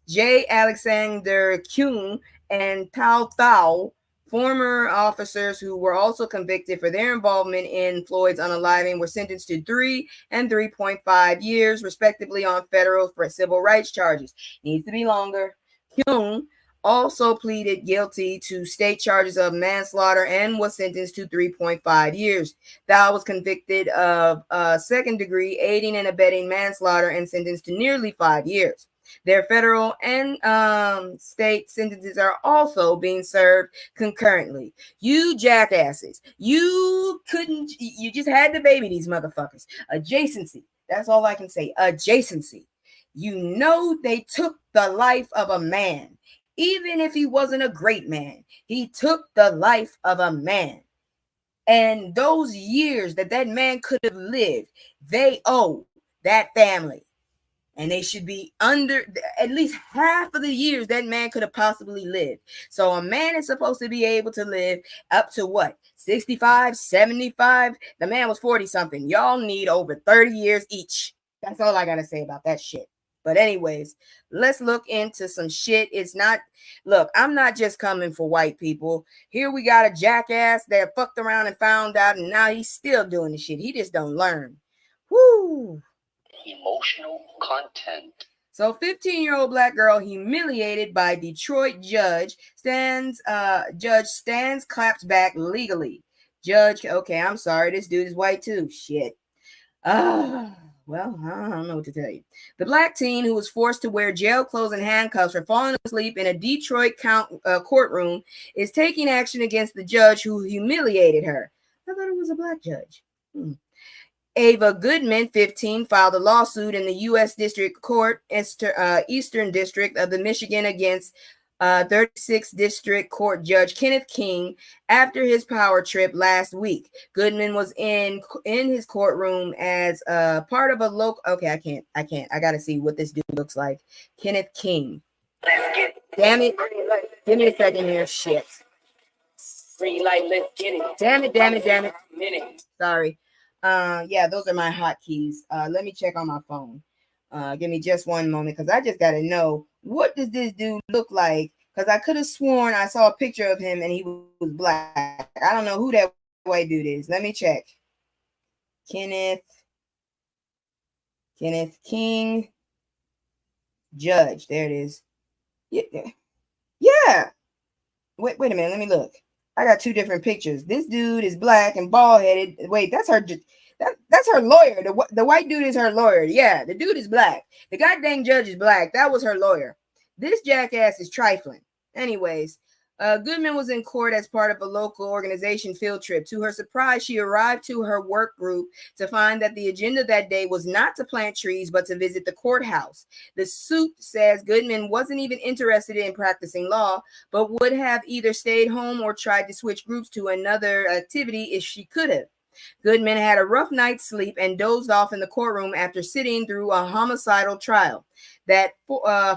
J. Alexander Kuhn and Tao Thao, former officers who were also convicted for their involvement in Floyd's unaliving, were sentenced to 3 and 3.5 years, respectively, on federal for civil rights charges. Needs to be longer. Kuhn also pleaded guilty to state charges of manslaughter and was sentenced to 3.5 years. Thao was convicted of second-degree aiding and abetting manslaughter and sentenced to nearly 5 years. Their federal and state sentences are also being served concurrently. You jackasses, you just had to baby these motherfuckers. Adjacency. That's all I can say. Adjacency. You know they took the life of a man. Even if he wasn't a great man, he took the life of a man. And those years that man could have lived, they owe that family. And they should be under at least half of the years that man could have possibly lived. So a man is supposed to be able to live up to what? 65, 75? The man was 40 something. Y'all need over 30 years each. That's all I got to say about that shit. But anyways, let's look into some shit. Look, I'm not just coming for white people. Here we got a jackass that fucked around and found out, and now he's still doing the shit. He just don't learn. Woo! Emotional content. So 15-year-old black girl humiliated by Detroit judge stands claps back legally. Judge, okay, I'm sorry, this dude is white too. Shit. Well, I don't know what to tell you. The black teen who was forced to wear jail clothes and handcuffs for falling asleep in a Detroit courtroom is taking action against the judge who humiliated her. I thought it was a black judge. Ava Goodman, 15, filed a lawsuit in the U.S. District Court, Eastern District of the Michigan against 36th District Court Judge Kenneth King after his power trip last week. Goodman was in his courtroom as part of a local. Okay, I can't. I gotta see what this dude looks like. Kenneth King. Damn it! Give me a second here. Shit. Free light, let's get it. Damn it. Sorry. Yeah, those are my hotkeys. Let me check on my phone. Give me just one moment because I just gotta know, what does this dude look like? Because I could have sworn I saw a picture of him and he was black. I don't know who that white dude is. Let me check. Kenneth King Judge. There it is. Yeah. Wait a minute. Let me look. I got two different pictures. This dude is black and bald headed. Wait, that's her. That's her lawyer. The white dude is her lawyer. Yeah, the dude is black. The goddamn judge is black. That was her lawyer. This jackass is trifling. Anyways, Goodman was in court as part of a local organization field trip. To her surprise, she arrived to her work group to find that the agenda that day was not to plant trees, but to visit the courthouse. The suit says Goodman wasn't even interested in practicing law, but would have either stayed home or tried to switch groups to another activity if she could have. Goodman had a rough night's sleep and dozed off in the courtroom after sitting through a homicidal trial that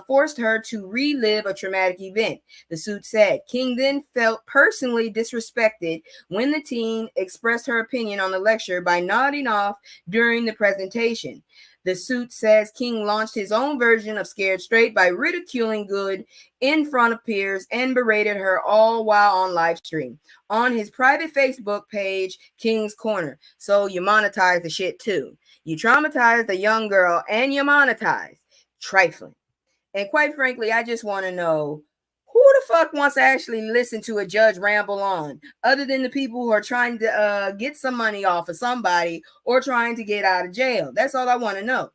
forced her to relive a traumatic event. The suit said King then felt personally disrespected when the teen expressed her opinion on the lecture by nodding off during the presentation. The suit says King launched his own version of Scared Straight by ridiculing Good in front of peers and berated her all while on live stream. On his private Facebook page, King's Corner. So you monetize the shit too. You traumatize the young girl and you monetize. Trifling. And quite frankly, I just want to know, who the fuck wants to actually listen to a judge ramble on, other than the people who are trying to get some money off of somebody or trying to get out of jail? That's all I want to know.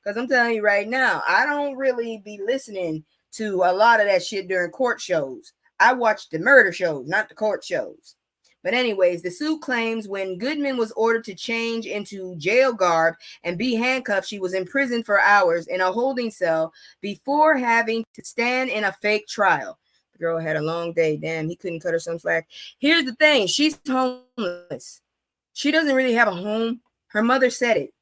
Because I'm telling you right now, I don't really be listening to a lot of that shit during court shows. I watch the murder shows, not the court shows. But anyways, the suit claims when Goodman was ordered to change into jail garb and be handcuffed, she was imprisoned for hours in a holding cell before having to stand in a fake trial. The girl had a long day. Damn, he couldn't cut her some slack. Here's the thing. She's homeless. She doesn't really have a home. Her mother said it.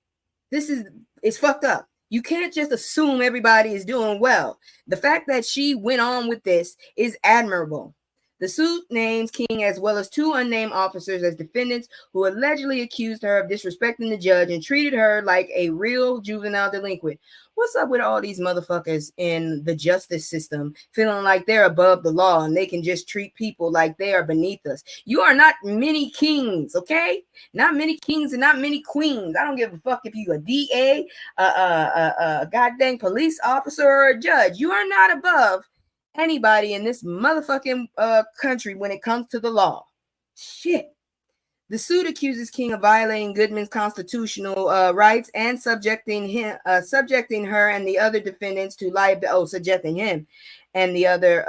It's fucked up. You can't just assume everybody is doing well. The fact that she went on with this is admirable. The suit names King as well as two unnamed officers as defendants who allegedly accused her of disrespecting the judge and treated her like a real juvenile delinquent. What's up with all these motherfuckers in the justice system feeling like they're above the law and they can just treat people like they are beneath us? You are not many kings, okay? Not many kings and not many queens. I don't give a fuck if you a DA, a goddamn police officer, or a judge. You are not above anybody in this motherfucking country when it comes to the law. Shit. The suit accuses King of violating Goodman's constitutional rights and subjecting her and the other defendants to liability. Subjecting him and the other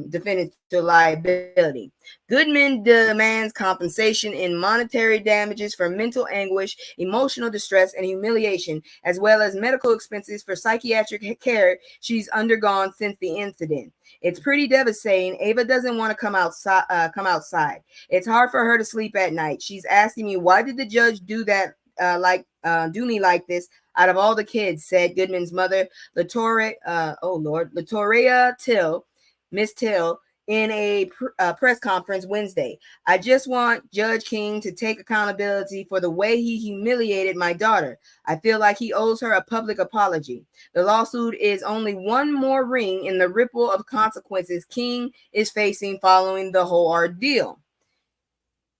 defendants to liability. Goodman demands compensation in monetary damages for mental anguish, emotional distress, and humiliation, as well as medical expenses for psychiatric care she's undergone since the incident. It's pretty devastating. Ava doesn't want to come outside. It's hard for her to sleep at night. She's asking me, why did the judge do that? Do me like this out of all the kids, said Goodman's mother, Latoria Till, Miss Till, in a press conference Wednesday. I just want Judge King to take accountability for the way he humiliated my daughter. I feel like he owes her a public apology. The lawsuit is only one more ring in the ripple of consequences King is facing following the whole ordeal.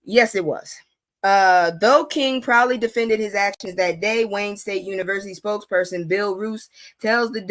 Yes, it was. Though King proudly defended his actions that day, Wayne State University spokesperson Bill Roos tells the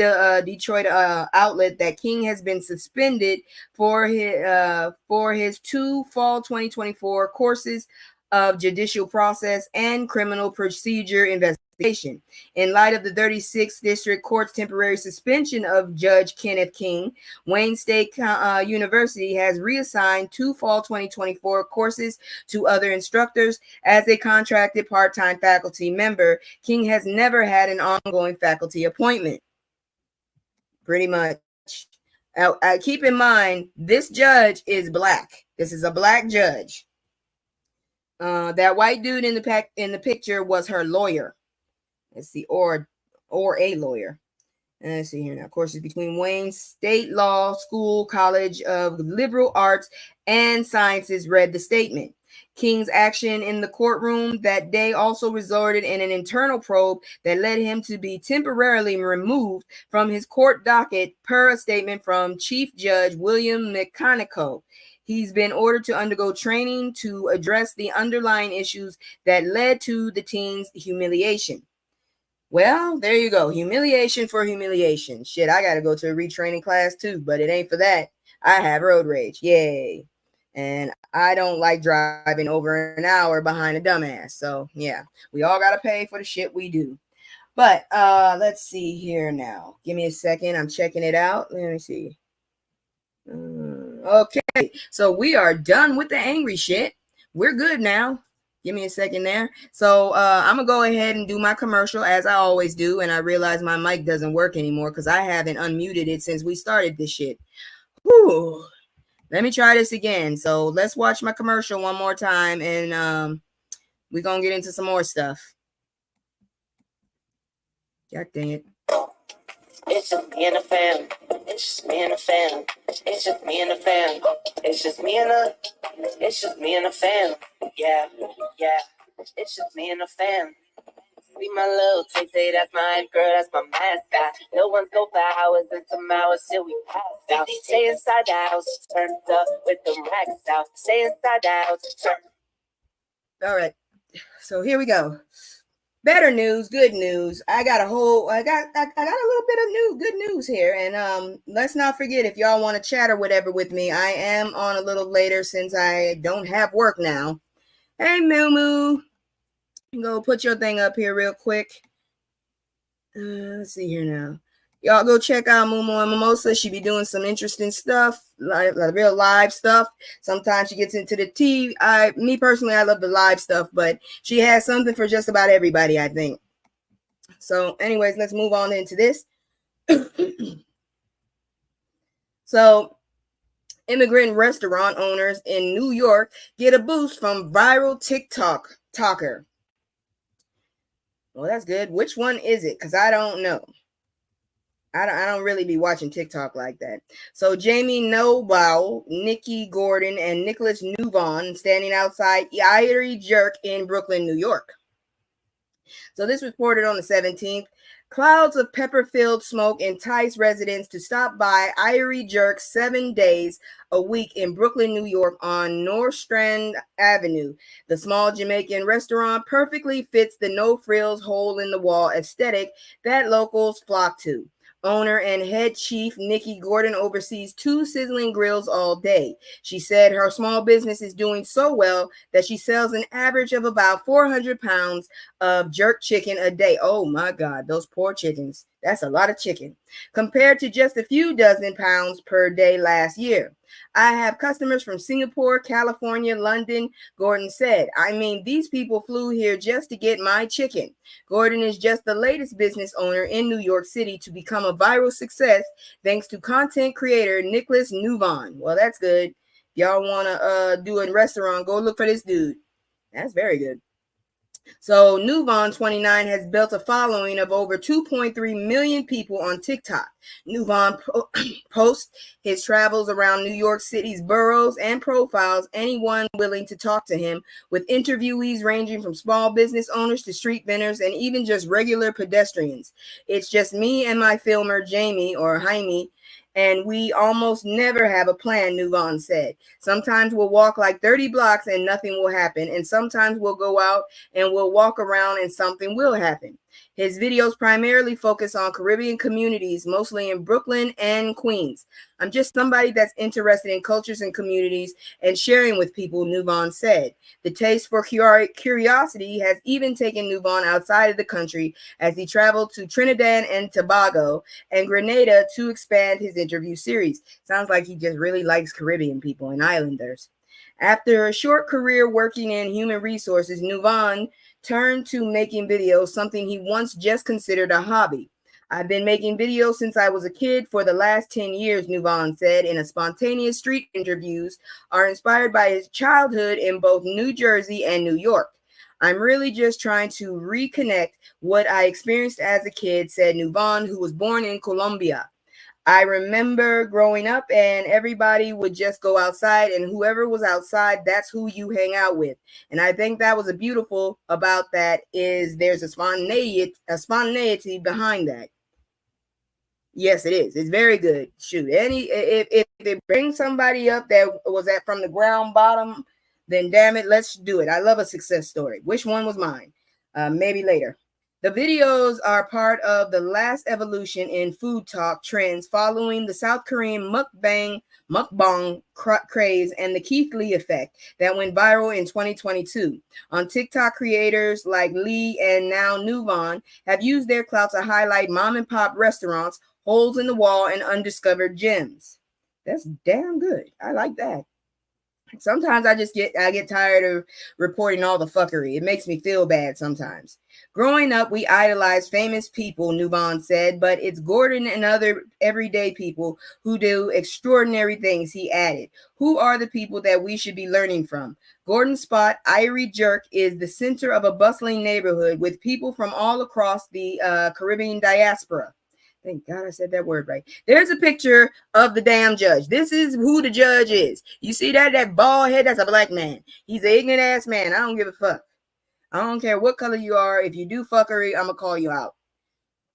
Detroit outlet that King has been suspended for his two fall 2024 courses of judicial process and criminal procedure investigation. investigation. In light of the 36th District Court's temporary suspension of Judge Kenneth King, Wayne State University has reassigned 2 fall 2024 courses to other instructors as a contracted part-time faculty member. King has never had an ongoing faculty appointment. Pretty much. Keep in mind, this judge is black. This is a black judge. That white dude in the picture was her lawyer. Let's see, or a lawyer. Let's see here now. Courses between Wayne State Law School, College of Liberal Arts and Sciences read the statement. King's action in the courtroom that day also resulted in an internal probe that led him to be temporarily removed from his court docket per a statement from Chief Judge William McConaughey. He's been ordered to undergo training to address the underlying issues that led to the teen's humiliation. Well, there you go. Humiliation for humiliation. Shit, I got to go to a retraining class too, but it ain't for that. I have road rage. Yay. And I don't like driving over an hour behind a dumbass. So, yeah, we all got to pay for the shit we do. But let's see here now. Give me a second. I'm checking it out. Let me see. Okay, so we are done with the angry shit. We're good now. Give me a second there. So I'm going to go ahead and do my commercial as I always do. And I realize my mic doesn't work anymore because I haven't unmuted it since we started this shit. Whew. Let me try this again. So let's watch my commercial one more time. And we're going to get into some more stuff. God dang it. It's just me and the fam. It's just me and the fam. It's just me and the fam. It's just me and the. It's just me and the fam. Yeah, yeah. It's just me and the fam. See my little tay, that's my girl, that's my mascot. No one's go for hours and some hours till we pass out. Stay inside the house, turned up with the racks out. Stay inside the house, All right. So here we go. Better news, good news. I got a little bit of good news here. And let's not forget, if y'all want to chat or whatever with me, I am on a little later since I don't have work now. Hey, Moo Moo. Go put your thing up here real quick. Let's see here now. Y'all go check out Mumu and Mimosa. She be doing some interesting stuff, like real live stuff. Sometimes she gets into the tea. Me personally, I love the live stuff, but she has something for just about everybody, I think. So anyways, let's move on into this. So immigrant restaurant owners in New York get a boost from viral TikToker. Well, that's good. Which one is it? Because I don't know. I don't really be watching TikTok like that. So Jamie Noble, Nikki Gordon, and Nicholas Newvon standing outside Irie Jerk in Brooklyn, New York. So this was reported on the 17th. Clouds of pepper-filled smoke entice residents to stop by Irie Jerk 7 days a week in Brooklyn, New York on North Strand Avenue. The small Jamaican restaurant perfectly fits the no-frills hole-in-the-wall aesthetic that locals flock to. Owner and head chief Nikki Gordon oversees 2 sizzling grills all day. She said her small business is doing so well that she sells an average of about 400 pounds of jerk chicken a day. Oh my God, those poor chickens. That's a lot of chicken compared to just a few dozen pounds per day last year. I have customers from Singapore, California, London, Gordon said. I mean, these people flew here just to get my chicken. Gordon is just the latest business owner in New York City to become a viral success thanks to content creator Nicholas Newvon. Well, that's good. If y'all want to do a restaurant, go look for this dude. That's very good. So Newvon, 29, has built a following of over 2.3 million people on TikTok. Newvon posts his travels around New York City's boroughs and profiles anyone willing to talk to him, with interviewees ranging from small business owners to street vendors and even just regular pedestrians. It's just me and my filmer, Jamie, or Jaime, and we almost never have a plan, Newvon said. Sometimes we'll walk like 30 blocks and nothing will happen. And sometimes we'll go out and we'll walk around and something will happen. His videos primarily focus on Caribbean communities, mostly in Brooklyn and Queens. I'm just somebody that's interested in cultures and communities and sharing with people, Nuvon said. The taste for curiosity has even taken Nuvon outside of the country as he traveled to Trinidad and Tobago and Grenada to expand his interview series. Sounds like he just really likes Caribbean people and islanders. After a short career working in human resources, Nuvon turned to making videos, something he once just considered a hobby. I've been making videos since I was a kid for the last 10 years, Nuvon said in a spontaneous street interviews are inspired by his childhood in both New Jersey and New York. I'm really just trying to reconnect what I experienced as a kid, said Nuvon, who was born in Colombia. I remember growing up and everybody would just go outside, and whoever was outside, that's who you hang out with. And I think that was a beautiful about that is there's a spontaneity behind that. Yes, it is. It's very good. Shoot, if it brings somebody up that was at from the ground bottom, then damn it, let's do it. I love a success story. Which one was mine? Maybe later. The videos are part of the last evolution in food talk trends following the South Korean mukbang craze and the Keith Lee effect that went viral in 2022. On TikTok, creators like Lee and now Nuvon have used their clout to highlight mom and pop restaurants, holes in the wall, and undiscovered gems. That's damn good. I like that. Sometimes I get tired of reporting all the fuckery. It makes me feel bad sometimes. Growing up, we idolize famous people, Nuvon said, but it's Gordon and other everyday people who do extraordinary things, he added. Who are the people that we should be learning from? Gordon's spot, Irie Jerk, is the center of a bustling neighborhood with people from all across the Caribbean diaspora. Thank God I said that word right. There's a picture of the damn judge. This is who the judge is. You see that bald head? That's a black man. He's an ignorant ass man. I don't give a fuck. I don't care what color you are. If you do fuckery, I'm going to call you out.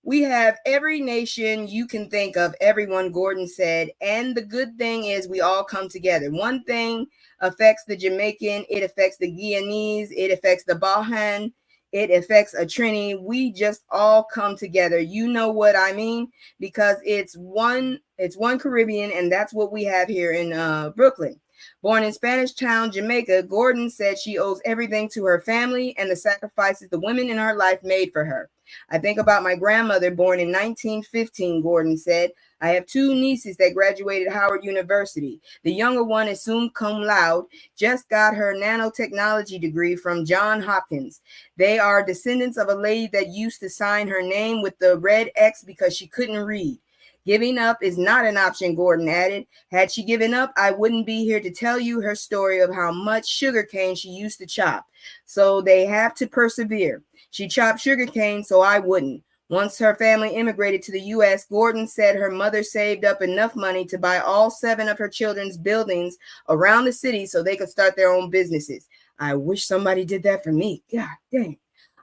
We have every nation you can think of, everyone, Gordon said. And the good thing is we all come together. One thing affects the Jamaican. It affects the Guyanese. It affects the Bajan. It affects a Trini. We just all come together. You know what I mean? Because it's one Caribbean, and that's what we have here in Brooklyn. Born in Spanish Town, Jamaica, Gordon said she owes everything to her family and the sacrifices the women in her life made for her. I think about my grandmother, born in 1915, Gordon said. I have two nieces that graduated Howard University. The younger one is summa cum laude, just got her nanotechnology degree from Johns Hopkins. They are descendants of a lady that used to sign her name with the red X because she couldn't read. Giving up is not an option, Gordon added. Had she given up, I wouldn't be here to tell you her story of how much sugarcane she used to chop. So they have to persevere. She chopped sugarcane, so I wouldn't. Once her family immigrated to the U.S., Gordon said her mother saved up enough money to buy all 7 of her children's buildings around the city so they could start their own businesses. I wish somebody did that for me. God dang.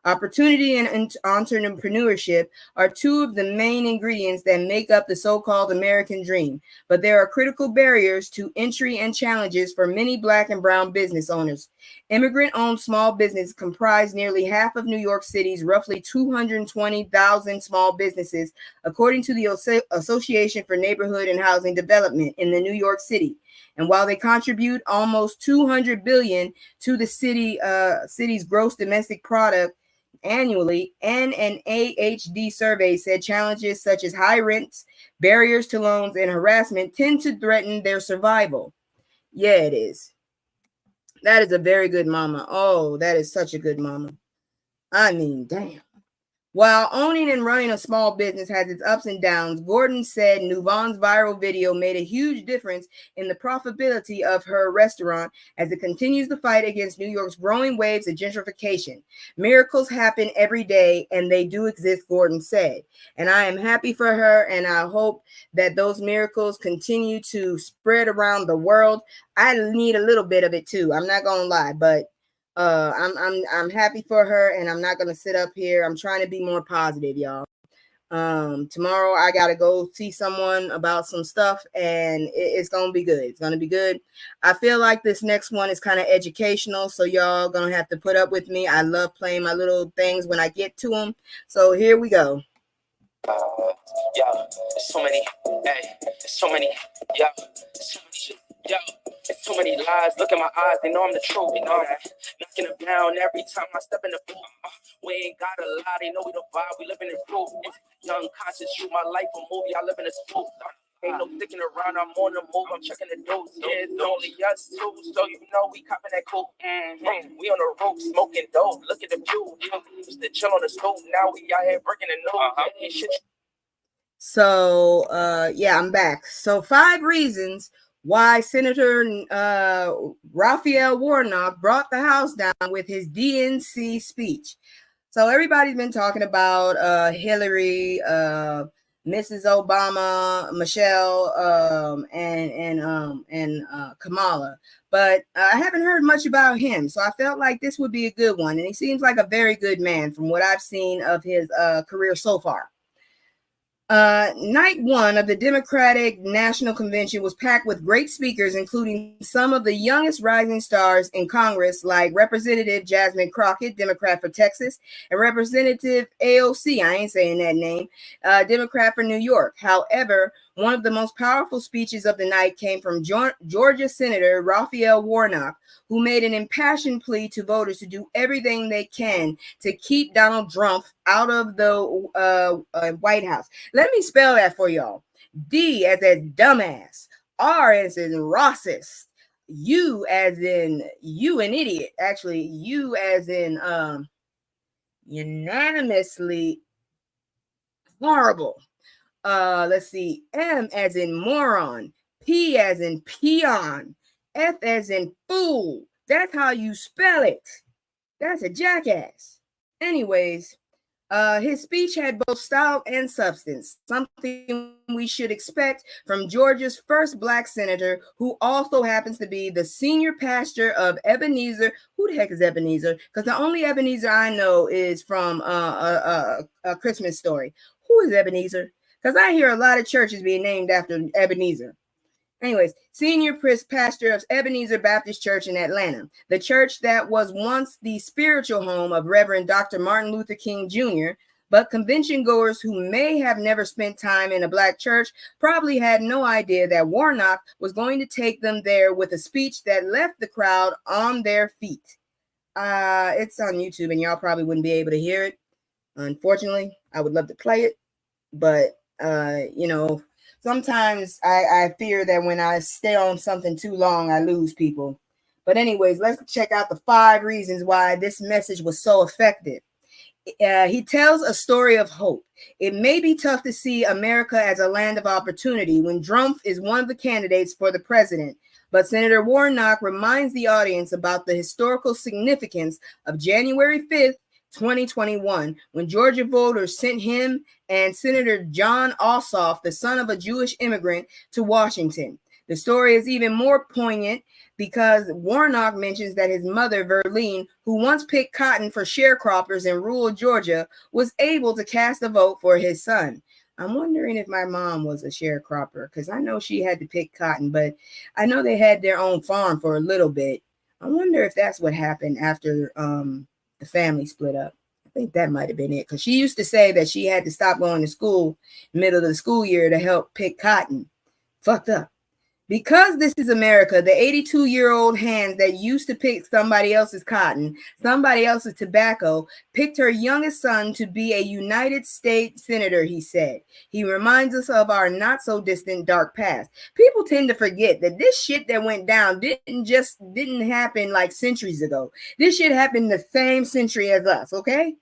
Opportunity and entrepreneurship are two of the main ingredients that make up the so-called American dream, but there are critical barriers to entry and challenges for many Black and brown business owners. Immigrant-owned small business comprise nearly half of New York City's roughly 220,000 small businesses, according to the Association for Neighborhood and Housing Development in the New York City. And while they contribute almost $200 billion to the city's gross domestic product annually, and an AHD survey said challenges such as high rents, barriers to loans, and harassment tend to threaten their survival. Yeah, it is. That is a very good mama. Oh, that is such a good mama. I mean, damn. While owning and running a small business has its ups and downs, Gordon said Nuvon's viral video made a huge difference in the profitability of her restaurant as it continues the fight against New York's growing waves of gentrification. Miracles happen every day, and they do exist, Gordon said. And I am happy for her, and I hope that those miracles continue to spread around the world. I need a little bit of it too. I'm not gonna lie, but I'm happy for her, and I'm not gonna sit up here. I'm trying to be more positive, y'all. Tomorrow I gotta go see someone about some stuff, and it's gonna be good. It's gonna be good. I feel like this next one is kind of educational, so y'all gonna have to put up with me. I love playing my little things when I get to them. So here we go. Yo, there's so many, hey, there's so many, yo, there's so many shit, yo, there's so many lies. Look in my eyes, they know I'm the truth, you know that. Knocking them down every time I step in the booth. We ain't got a lie, they know we the vibe, we live in the truth. Young conscious, shoot my life a movie, I live in a spook. Ain't no sticking around, I'm on the move, I'm checking the dose. Yeah, it's only us two, so you know we copping that cool. We on the roof, smoking dope, look at the view. Used to chill on the stove, now we out here breaking the news. Shit. So yeah, I'm back. So 5 reasons why Senator Raphael Warnock brought the House down with his DNC speech. So everybody's been talking about Hillary, Mrs. Obama, Michelle, and Kamala, but I haven't heard much about him. So I felt like this would be a good one, and he seems like a very good man from what I've seen of his career so far. Night 1 of the Democratic National Convention was packed with great speakers, including some of the youngest rising stars in Congress, like Representative Jasmine Crockett, Democrat for Texas, and Representative AOC, I ain't saying that name, Democrat for New York. However, one of the most powerful speeches of the night came from Georgia Senator Raphael Warnock, who made an impassioned plea to voters to do everything they can to keep Donald Trump out of the White House. Let me spell that for y'all. D as in dumbass, R as in Rahcist, U as in you an idiot. Actually, U as in unanimously horrible. Let's see, M as in moron, P as in peon, F as in fool. That's how you spell it. That's a jackass. Anyways, his speech had both style and substance, something we should expect from Georgia's first Black senator, who also happens to be the senior pastor of Ebenezer. Who the heck is Ebenezer? Because the only Ebenezer I know is from A Christmas Story. Who is Ebenezer? Because I hear a lot of churches being named after Ebenezer. Anyways, senior pastor of Ebenezer Baptist Church in Atlanta, the church that was once the spiritual home of Reverend Dr. Martin Luther King Jr., but convention goers who may have never spent time in a Black church probably had no idea that Warnock was going to take them there with a speech that left the crowd on their feet. It's on YouTube, and y'all probably wouldn't be able to hear it. Unfortunately, I would love to play it, but sometimes I fear that when I stay on something too long, I lose people. But anyways, let's check out the 5 reasons why this message was so effective. He tells a story of hope. It may be tough to see America as a land of opportunity when Trump is one of the candidates for the president, but Senator Warnock reminds the audience about the historical significance of January 5th, 2021, when Georgia voters sent him and Senator John Ossoff, the son of a Jewish immigrant, to Washington. The story is even more poignant because Warnock mentions that his mother, Verlene, who once picked cotton for sharecroppers in rural Georgia, was able to cast a vote for his son. I'm wondering if my mom was a sharecropper, because I know she had to pick cotton, but I know they had their own farm for a little bit. I wonder if that's what happened after the family split up. I think that might have been it, because she used to say that she had to stop going to school middle of the school year to help pick cotton. Fucked up. Because this is America, the 82-year-old hands that used to pick somebody else's cotton, somebody else's tobacco, picked her youngest son to be a United States senator, he said. He reminds us of our not-so-distant dark past. People tend to forget that this shit that went down didn't happen like centuries ago. This shit happened the same century as us, okay?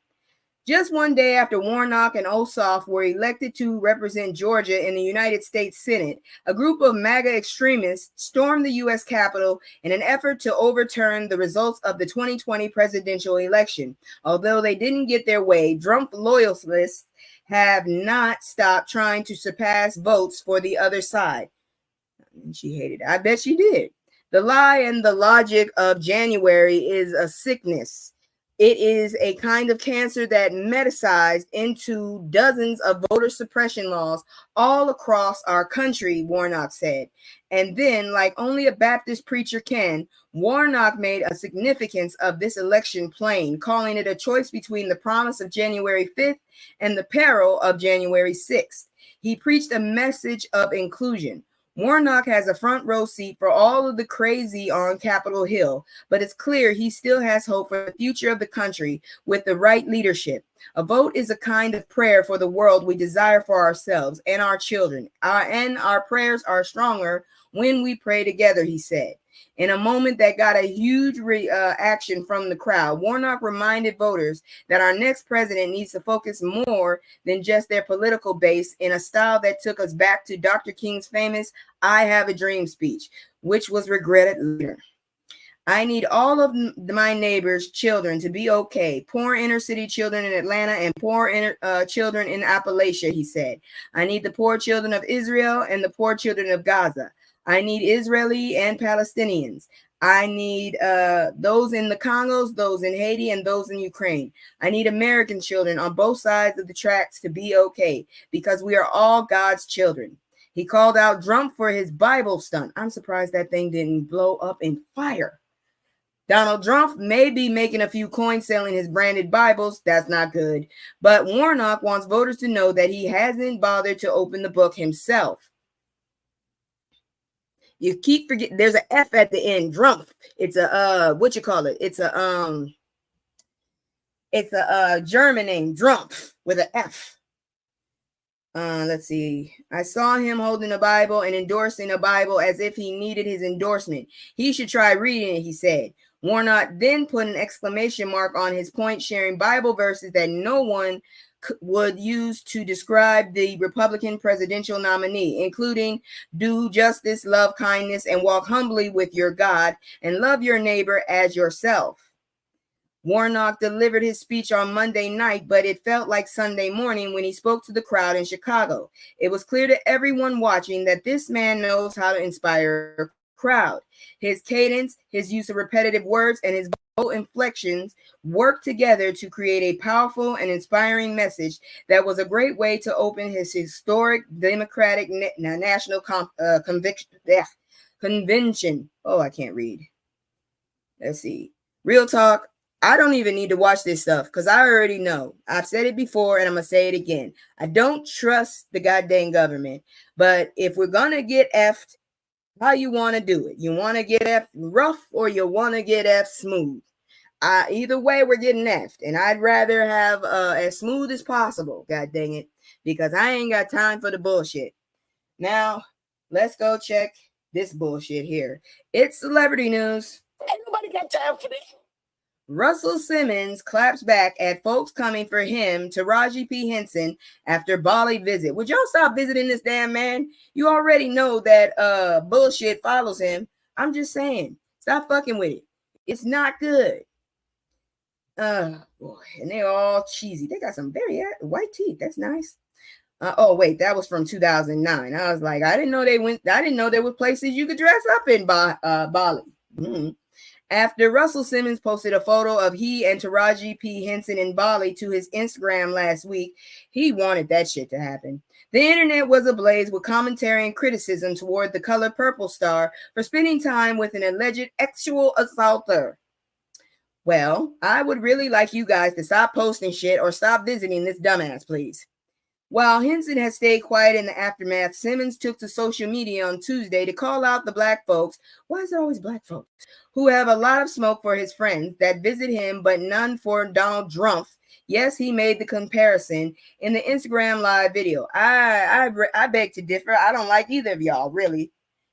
Just one day after Warnock and Ossoff were elected to represent Georgia in the United States Senate, a group of MAGA extremists stormed the U.S. Capitol in an effort to overturn the results of the 2020 presidential election. Although they didn't get their way, Trump loyalists have not stopped trying to surpass votes for the other side. And she hated it. I bet she did. The lie and the logic of January is a sickness. It is a kind of cancer that metastasized into dozens of voter suppression laws all across our country, Warnock said. And then, like only a Baptist preacher can, Warnock made a significance of this election plain, calling it a choice between the promise of January 5th and the peril of January 6th. He preached a message of inclusion. Warnock has a front row seat for all of the crazy on Capitol Hill, but it's clear he still has hope for the future of the country with the right leadership. A vote is a kind of prayer for the world we desire for ourselves and our children. Our prayers are stronger when we pray together, he said. In a moment that got a huge reaction from the crowd, Warnock reminded voters that our next president needs to focus more than just their political base in a style that took us back to Dr. King's famous "I Have a Dream" speech, which was regretted later. I need all of my neighbors' children to be okay. Poor inner city children in Atlanta and poor children in Appalachia, he said. I need the poor children of Israel and the poor children of Gaza. I need Israeli and Palestinians. I need those in the Congos, those in Haiti, and those in Ukraine. I need American children on both sides of the tracks to be okay because we are all God's children. He called out Trump for his Bible stunt. I'm surprised that thing didn't blow up in fire. Donald Trump may be making a few coins selling his branded Bibles. That's not good. But Warnock wants voters to know that he hasn't bothered to open the book himself. You keep forgetting there's an F at the end. Trump. It's a what you call it? It's a German name, Trump, with an F. Let's see. I saw him holding a Bible and endorsing a Bible as if he needed his endorsement. He should try reading it, he said. Warnock then put an exclamation mark on his point, sharing Bible verses that no one would use to describe the Republican presidential nominee, including do justice, love kindness, and walk humbly with your God, and love your neighbor as yourself. Warnock delivered his speech on Monday night, but it felt like Sunday morning when he spoke to the crowd in Chicago. It was clear to everyone watching that this man knows how to inspire a crowd. His cadence, his use of repetitive words, and his vocal inflections worked together to create a powerful and inspiring message that was a great way to open his historic Democratic National Convention. Oh, I can't read. Let's see. Real talk. I don't even need to watch this stuff because I already know. I've said it before and I'm going to say it again. I don't trust the goddamn government. But if we're going to get effed, how you want to do it? You want to get effed rough or you want to get effed smooth? Either way, we're getting effed. And I'd rather have as smooth as possible, god dang it, because I ain't got time for the bullshit. Now, let's go check this bullshit here. It's celebrity news. Ain't nobody got time for this. Russell Simmons claps back at folks coming for him, Taraji P. Henson, after Bali visit. Would y'all stop visiting this damn man? You already know that bullshit follows him. I'm just saying, stop fucking with it. It's not good. Boy, and they're all cheesy. They got some very white teeth. That's nice. Oh wait, that was from 2009. I was like, I didn't know there were places you could dress up in Bali. Mm-hmm. After Russell Simmons posted a photo of he and Taraji P. Henson in Bali to his Instagram last week, he wanted that shit to happen. The internet was ablaze with commentary and criticism toward the Color Purple star for spending time with an alleged sexual assaulter. Well, I would really like you guys to stop posting shit or stop visiting this dumbass, please. While Henson has stayed quiet in the aftermath, Simmons took to social media on Tuesday to call out the black folks. Why is it always black folks? Who have a lot of smoke for his friends that visit him, but none for Donald Trump. Yes, he made the comparison in the Instagram live video. I beg to differ. I don't like either of y'all, really.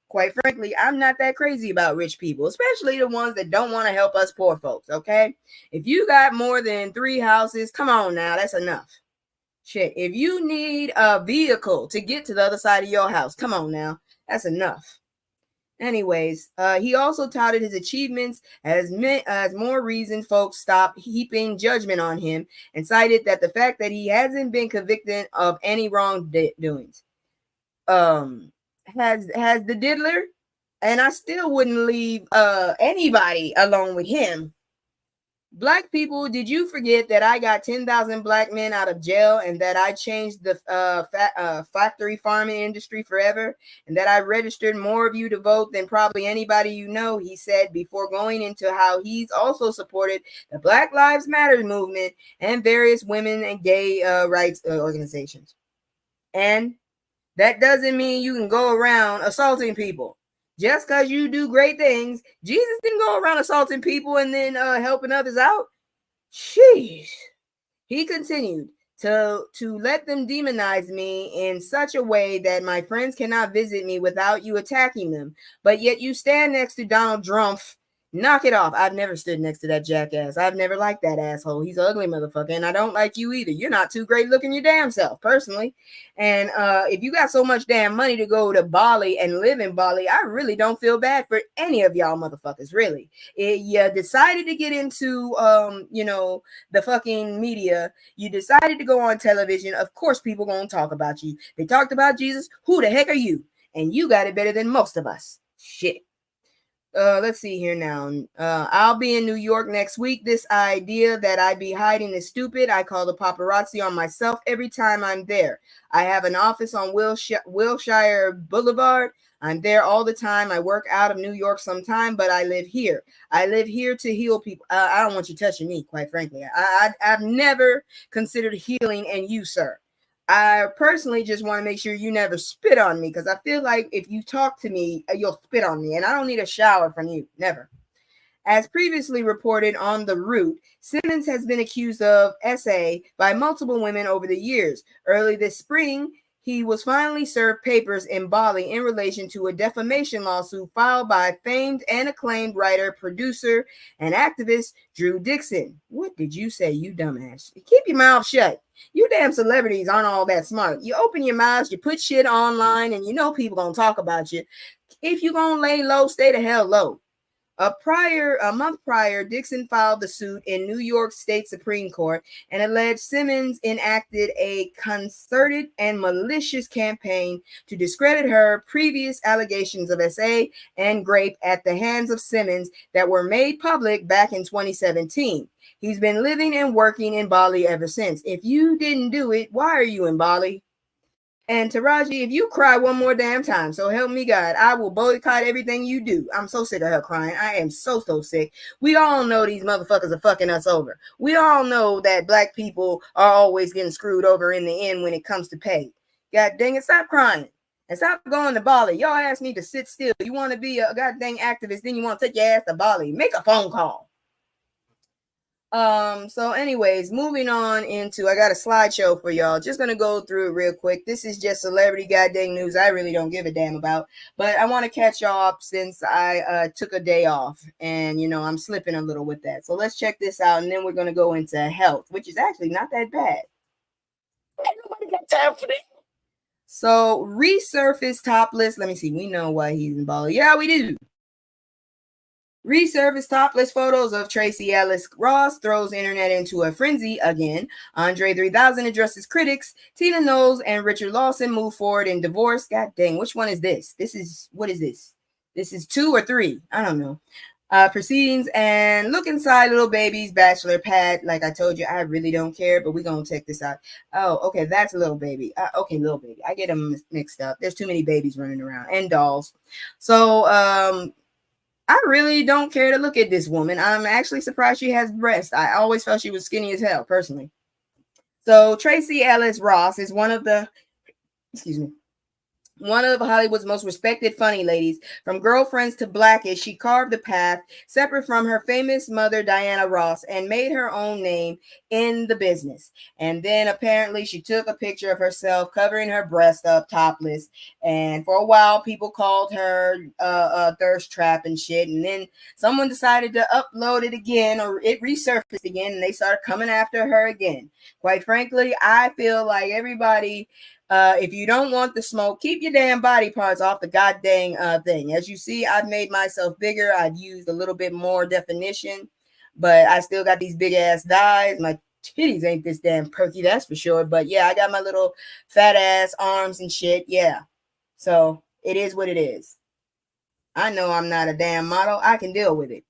Quite frankly, I'm not that crazy about rich people, especially the ones that don't want to help us poor folks, okay? If you got more than 3 houses, come on now, that's enough. Shit, if you need a vehicle to get to the other side of your house, come on now, that's enough. Anyways, he also touted his achievements as more reason folks stop heaping judgment on him and cited that the fact that he hasn't been convicted of any wrongdoings. Has the Diddler, and I still wouldn't leave anybody alone with him. Black people, did you forget that I got 10,000 black men out of jail and that I changed the factory farming industry forever and that I registered more of you to vote than probably anybody you know, he said before going into how he's also supported the Black Lives Matter movement and various women and gay rights organizations. And that doesn't mean you can go around assaulting people. Just because you do great things, Jesus didn't go around assaulting people and then helping others out. Sheesh. He continued to let them demonize me in such a way that my friends cannot visit me without you attacking them. But yet you stand next to Donald Trump. Knock it off. I've never stood next to that jackass. I've never liked that asshole. He's an ugly motherfucker, and I don't like you either. You're not too great looking your damn self, personally. And if you got so much damn money to go to Bali and live in Bali, I really don't feel bad for any of y'all motherfuckers, really. You decided to get into, the fucking media. You decided to go on television. Of course, people gonna talk about you. They talked about Jesus. Who the heck are you? And you got it better than most of us. Shit. Let's see here now. I'll be in New York next week. This idea that I'd be hiding is stupid. I call the paparazzi on myself every time I'm there. I have an office on Wilshire Boulevard. I'm there all the time. I work out of New York sometime, but I live here. I live here to heal people. I don't want you touching me, quite frankly. I've never considered healing and you, sir. I personally just want to make sure you never spit on me because I feel like if you talk to me, you'll spit on me and I don't need a shower from you. Never. As previously reported on The Root, Simmons has been accused of SA by multiple women over the years. Early this spring, he was finally served papers in Bali in relation to a defamation lawsuit filed by famed and acclaimed writer, producer, and activist Drew Dixon. What did you say, you dumbass? Keep your mouth shut. You damn celebrities aren't all that smart. You open your mouths, you put shit online, and you know people gonna talk about you. If you gonna lay low, stay the hell low. A month prior, Dixon filed the suit in New York State Supreme Court and alleged Simmons enacted a concerted and malicious campaign to discredit her previous allegations of SA and rape at the hands of Simmons that were made public back in 2017. He's been living and working in Bali ever since. If you didn't do it, why are you in Bali? And Taraji, if you cry one more damn time, so help me God, I will boycott everything you do. I'm so sick of her crying. I am so sick. We all know these motherfuckers are fucking us over. We all know that black people are always getting screwed over in the end when it comes to pay. God dang it, stop crying. And stop going to Bali. Y'all ask me to sit still. You want to be a goddamn activist, then you want to take your ass to Bali. Make a phone call. So anyways, moving on into, I got a slideshow for y'all. Just gonna go through it real quick. This is just celebrity goddamn news I really don't give a damn about, but I want to catch y'all up since I took a day off and I'm slipping a little with that. So let's check this out and then we're gonna go into health, which is actually not that bad. Ain't nobody got time for that. So resurfaced topless. Let me see. We know why he's in Bali. Yeah, we do. Resurfaced topless photos of Tracee Ellis Ross throws internet into a frenzy again. Andre 3000 addresses critics. Tina Knowles and Richard Lawson move forward in divorce. God dang, which one is this? What is this? This is 2 or 3. I don't know. Proceedings and look inside little baby's bachelor pad. Like I told you, I really don't care, but we're going to check this out. Oh, okay, that's little baby. Okay, little baby. I get them mixed up. There's too many babies running around and dolls. So, I really don't care to look at this woman. I'm actually surprised she has breasts. I always felt she was skinny as hell, personally. So Tracee Ellis Ross is one of Hollywood's most respected funny ladies. From Girlfriends to Blackish, she carved a path separate from her famous mother, Diana Ross, and made her own name in the business. And then apparently she took a picture of herself covering her breast up topless. And for a while, people called her a thirst trap and shit. And then someone decided to upload it again, or it resurfaced again, and they started coming after her again. Quite frankly, I feel like everybody... if you don't want the smoke, keep your damn body parts off the goddamn thing. As you see, I've made myself bigger. I've used a little bit more definition, but I still got these big ass thighs. My titties ain't this damn perky, that's for sure. But yeah, I got my little fat ass arms and shit. Yeah. So it is what it is. I know I'm not a damn model. I can deal with it.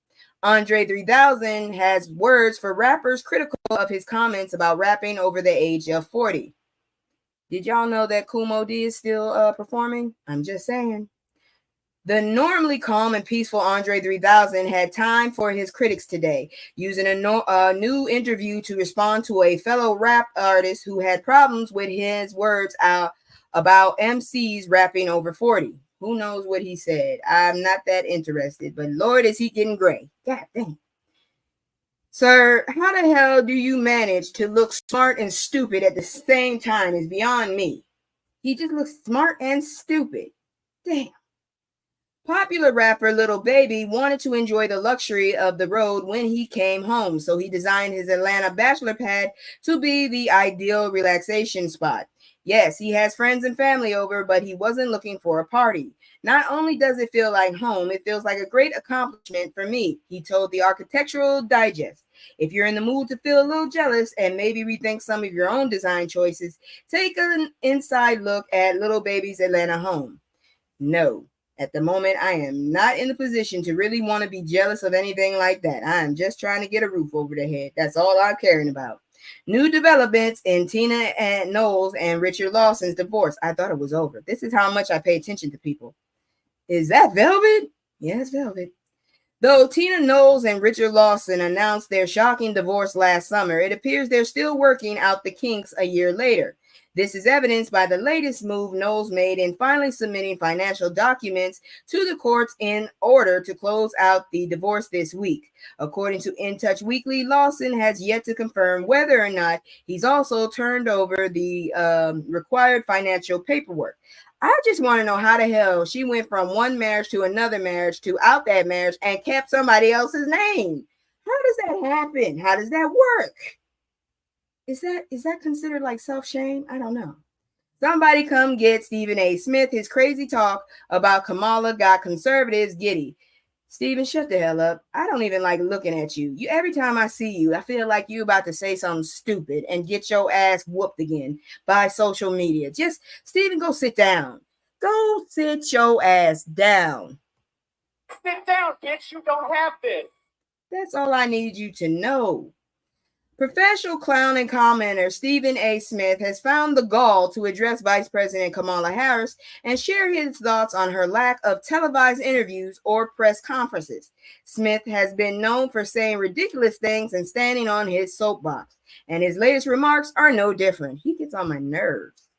Andre 3000 has words for rappers critical of his comments about rapping over the age of 40. Did y'all know that Kumo D is still performing? I'm just saying. The normally calm and peaceful Andre 3000 had time for his critics today, using a new interview to respond to a fellow rap artist who had problems with his words out about MCs rapping over 40. Who knows what he said? I'm not that interested, but Lord, is he getting gray. God dang. Sir, how the hell do you manage to look smart and stupid at the same time is beyond me. He just looks smart and stupid. Damn. Popular rapper Lil Baby wanted to enjoy the luxury of the road when he came home, so he designed his Atlanta bachelor pad to be the ideal relaxation spot. Yes, he has friends and family over, but he wasn't looking for a party. Not only does it feel like home, it feels like a great accomplishment for me, he told the Architectural Digest. If you're in the mood to feel a little jealous and maybe rethink some of your own design choices, take an inside look at Lil Baby's Atlanta home. No. At the moment, I am not in the position to really want to be jealous of anything like that. I am just trying to get a roof over the head. That's all I'm caring about. New developments in Tina and Knowles and Richard Lawson's divorce. I thought it was over. This is how much I pay attention to people. Is that Velvet? Yeah, it's Velvet. Though Tina Knowles and Richard Lawson announced their shocking divorce last summer, it appears they're still working out the kinks a year later. This is evidenced by the latest move Knowles made in finally submitting financial documents to the courts in order to close out the divorce this week. According to In Touch Weekly, Lawson has yet to confirm whether or not he's also turned over the required financial paperwork. I just want to know how the hell she went from one marriage to another marriage to out that marriage and kept somebody else's name. How does that happen? How does that work? Is that considered like self-shame? I don't know. Somebody come get Stephen A. Smith. His crazy talk about Kamala got conservatives giddy. Stephen, shut the hell up. I don't even like looking at you. Every time I see you, I feel like you about to say something stupid and get your ass whooped again by social media. Just, Stephen, go sit down. Go sit your ass down. Sit down, bitch. You don't have this. That's all I need you to know. Professional clown and commenter Stephen A. Smith has found the gall to address Vice President Kamala Harris and share his thoughts on her lack of televised interviews or press conferences. Smith has been known for saying ridiculous things and standing on his soapbox, and his latest remarks are no different. He gets on my nerves.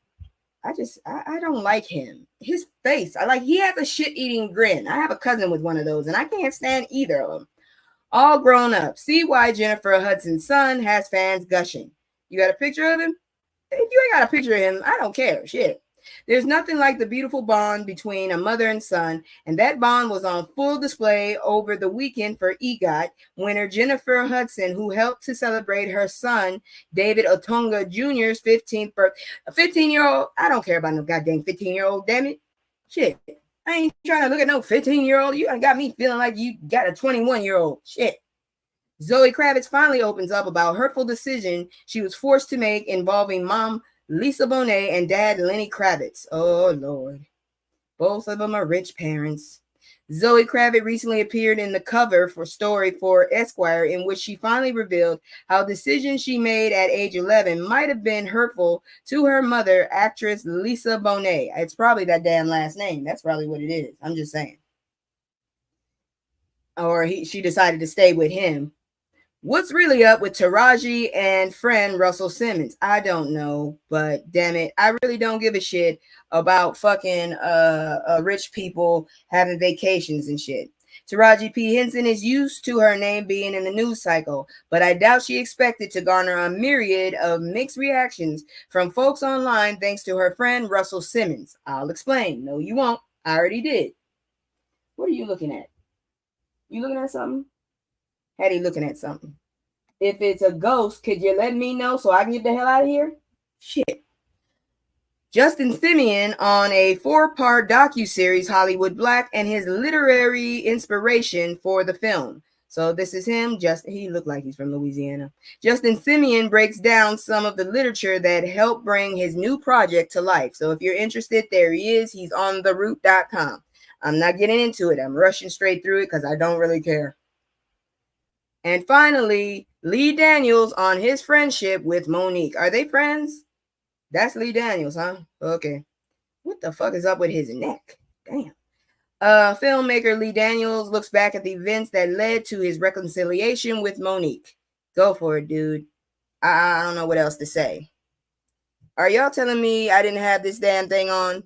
I don't like him. His face, he has a shit-eating grin. I have a cousin with one of those, and I can't stand either of them. All grown up. See why Jennifer Hudson's son has fans gushing. You got a picture of him? If you ain't got a picture of him, I don't care. Shit. There's nothing like the beautiful bond between a mother and son, and that bond was on full display over the weekend for EGOT winner Jennifer Hudson, who helped to celebrate her son, David Otunga Jr.'s 15th birthday. A 15-year-old, I don't care about no goddamn 15-year-old, damn it. Shit. I ain't trying to look at no 15-year-old. You got me feeling like you got a 21-year-old. Shit. Zoe Kravitz finally opens up about hurtful decision she was forced to make involving mom Lisa Bonet and dad Lenny Kravitz. Oh, Lord. Both of them are rich parents. Zoe Kravitz recently appeared in the cover for story for Esquire, in which she finally revealed how decisions she made at age 11 might have been hurtful to her mother, actress Lisa Bonet. It's probably that damn last name. That's probably what it is. I'm just saying. Or she decided to stay with him. What's really up with Taraji and friend Russell Simmons? I don't know, but damn it, I really don't give a shit about fucking rich people having vacations and shit. Taraji P. Henson is used to her name being in the news cycle, but I doubt she expected to garner a myriad of mixed reactions from folks online thanks to her friend Russell Simmons. I'll explain. No, you won't. I already did. What are you looking at? You looking at something? Hattie looking at something. If it's a ghost, could you let me know so I can get the hell out of here? Shit. Justin Simien on a 4-part docuseries Hollywood Black and his literary inspiration for the film. So this is him. He looked like he's from Louisiana. Justin Simien breaks down some of the literature that helped bring his new project to life. So if you're interested, there he is. He's on theroot.com. I'm not getting into it. I'm rushing straight through it because I don't really care. And finally, Lee Daniels on his friendship with Monique. Are they friends? That's Lee Daniels, huh? Okay. What the fuck is up with his neck? Damn. Filmmaker Lee Daniels looks back at the events that led to his reconciliation with Monique. Go for it, dude. I don't know what else to say. Are y'all telling me I didn't have this damn thing on?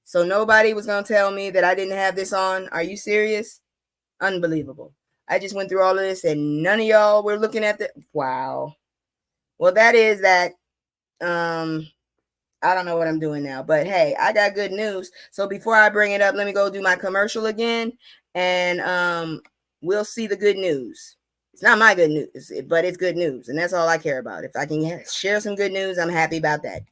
So nobody was going to tell me that I didn't have this on? Are you serious? Unbelievable. I just went through all of this and none of y'all were looking at the... Wow. Well, that is that. I don't know what I'm doing now, but hey, I got good news. So before I bring it up, let me go do my commercial again, and we'll see the good news. It's not my good news, but it's good news, and that's all I care about. If I can share some good news, I'm happy about that.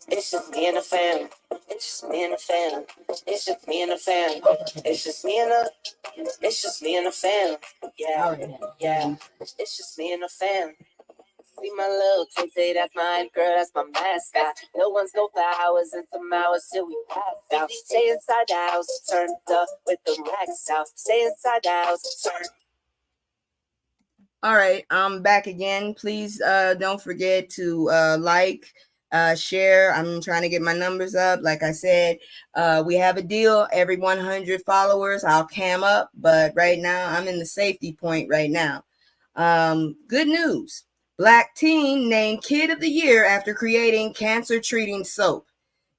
It's just me and the fam. It's just me and the fam. It's just me and the fam. It's just me and the. It's just me and the fam. Yeah, yeah. It's just me and the fam. See my little tinte, that's my girl, that's my mascot. No one's go for hours and some hours till we pass out. Stay inside the house, turned up with the racks out. Stay inside the house, turn. All right, I'm back again. Please don't forget to like, share. I'm trying to get my numbers up. Like I said, we have a deal. Every 100 followers, I'll cam up. But right now, I'm in the safety point right now. Good news. Black teen named Kid of the Year after creating cancer-treating soap.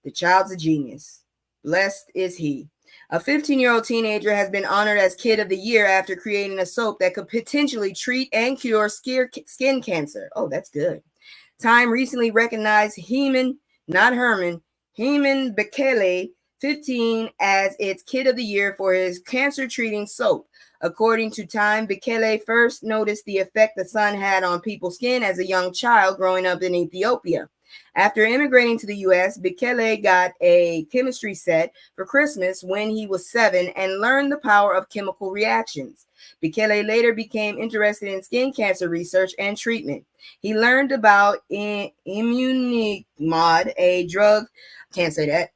The child's a genius. Blessed is he. A 15-year-old teenager has been honored as Kid of the Year after creating a soap that could potentially treat and cure skin cancer. Oh, that's good. Time recently recognized Heman, not Herman, Heman Bekele, 15, as its Kid of the Year for his cancer-treating soap. According to Time, Bekele first noticed the effect the sun had on people's skin as a young child growing up in Ethiopia. After immigrating to the U.S., Bekele got a chemistry set for Christmas when he was 7 and learned the power of chemical reactions. Bekele later became interested in skin cancer research and treatment. He learned about Immunimod, a drug, can't say that,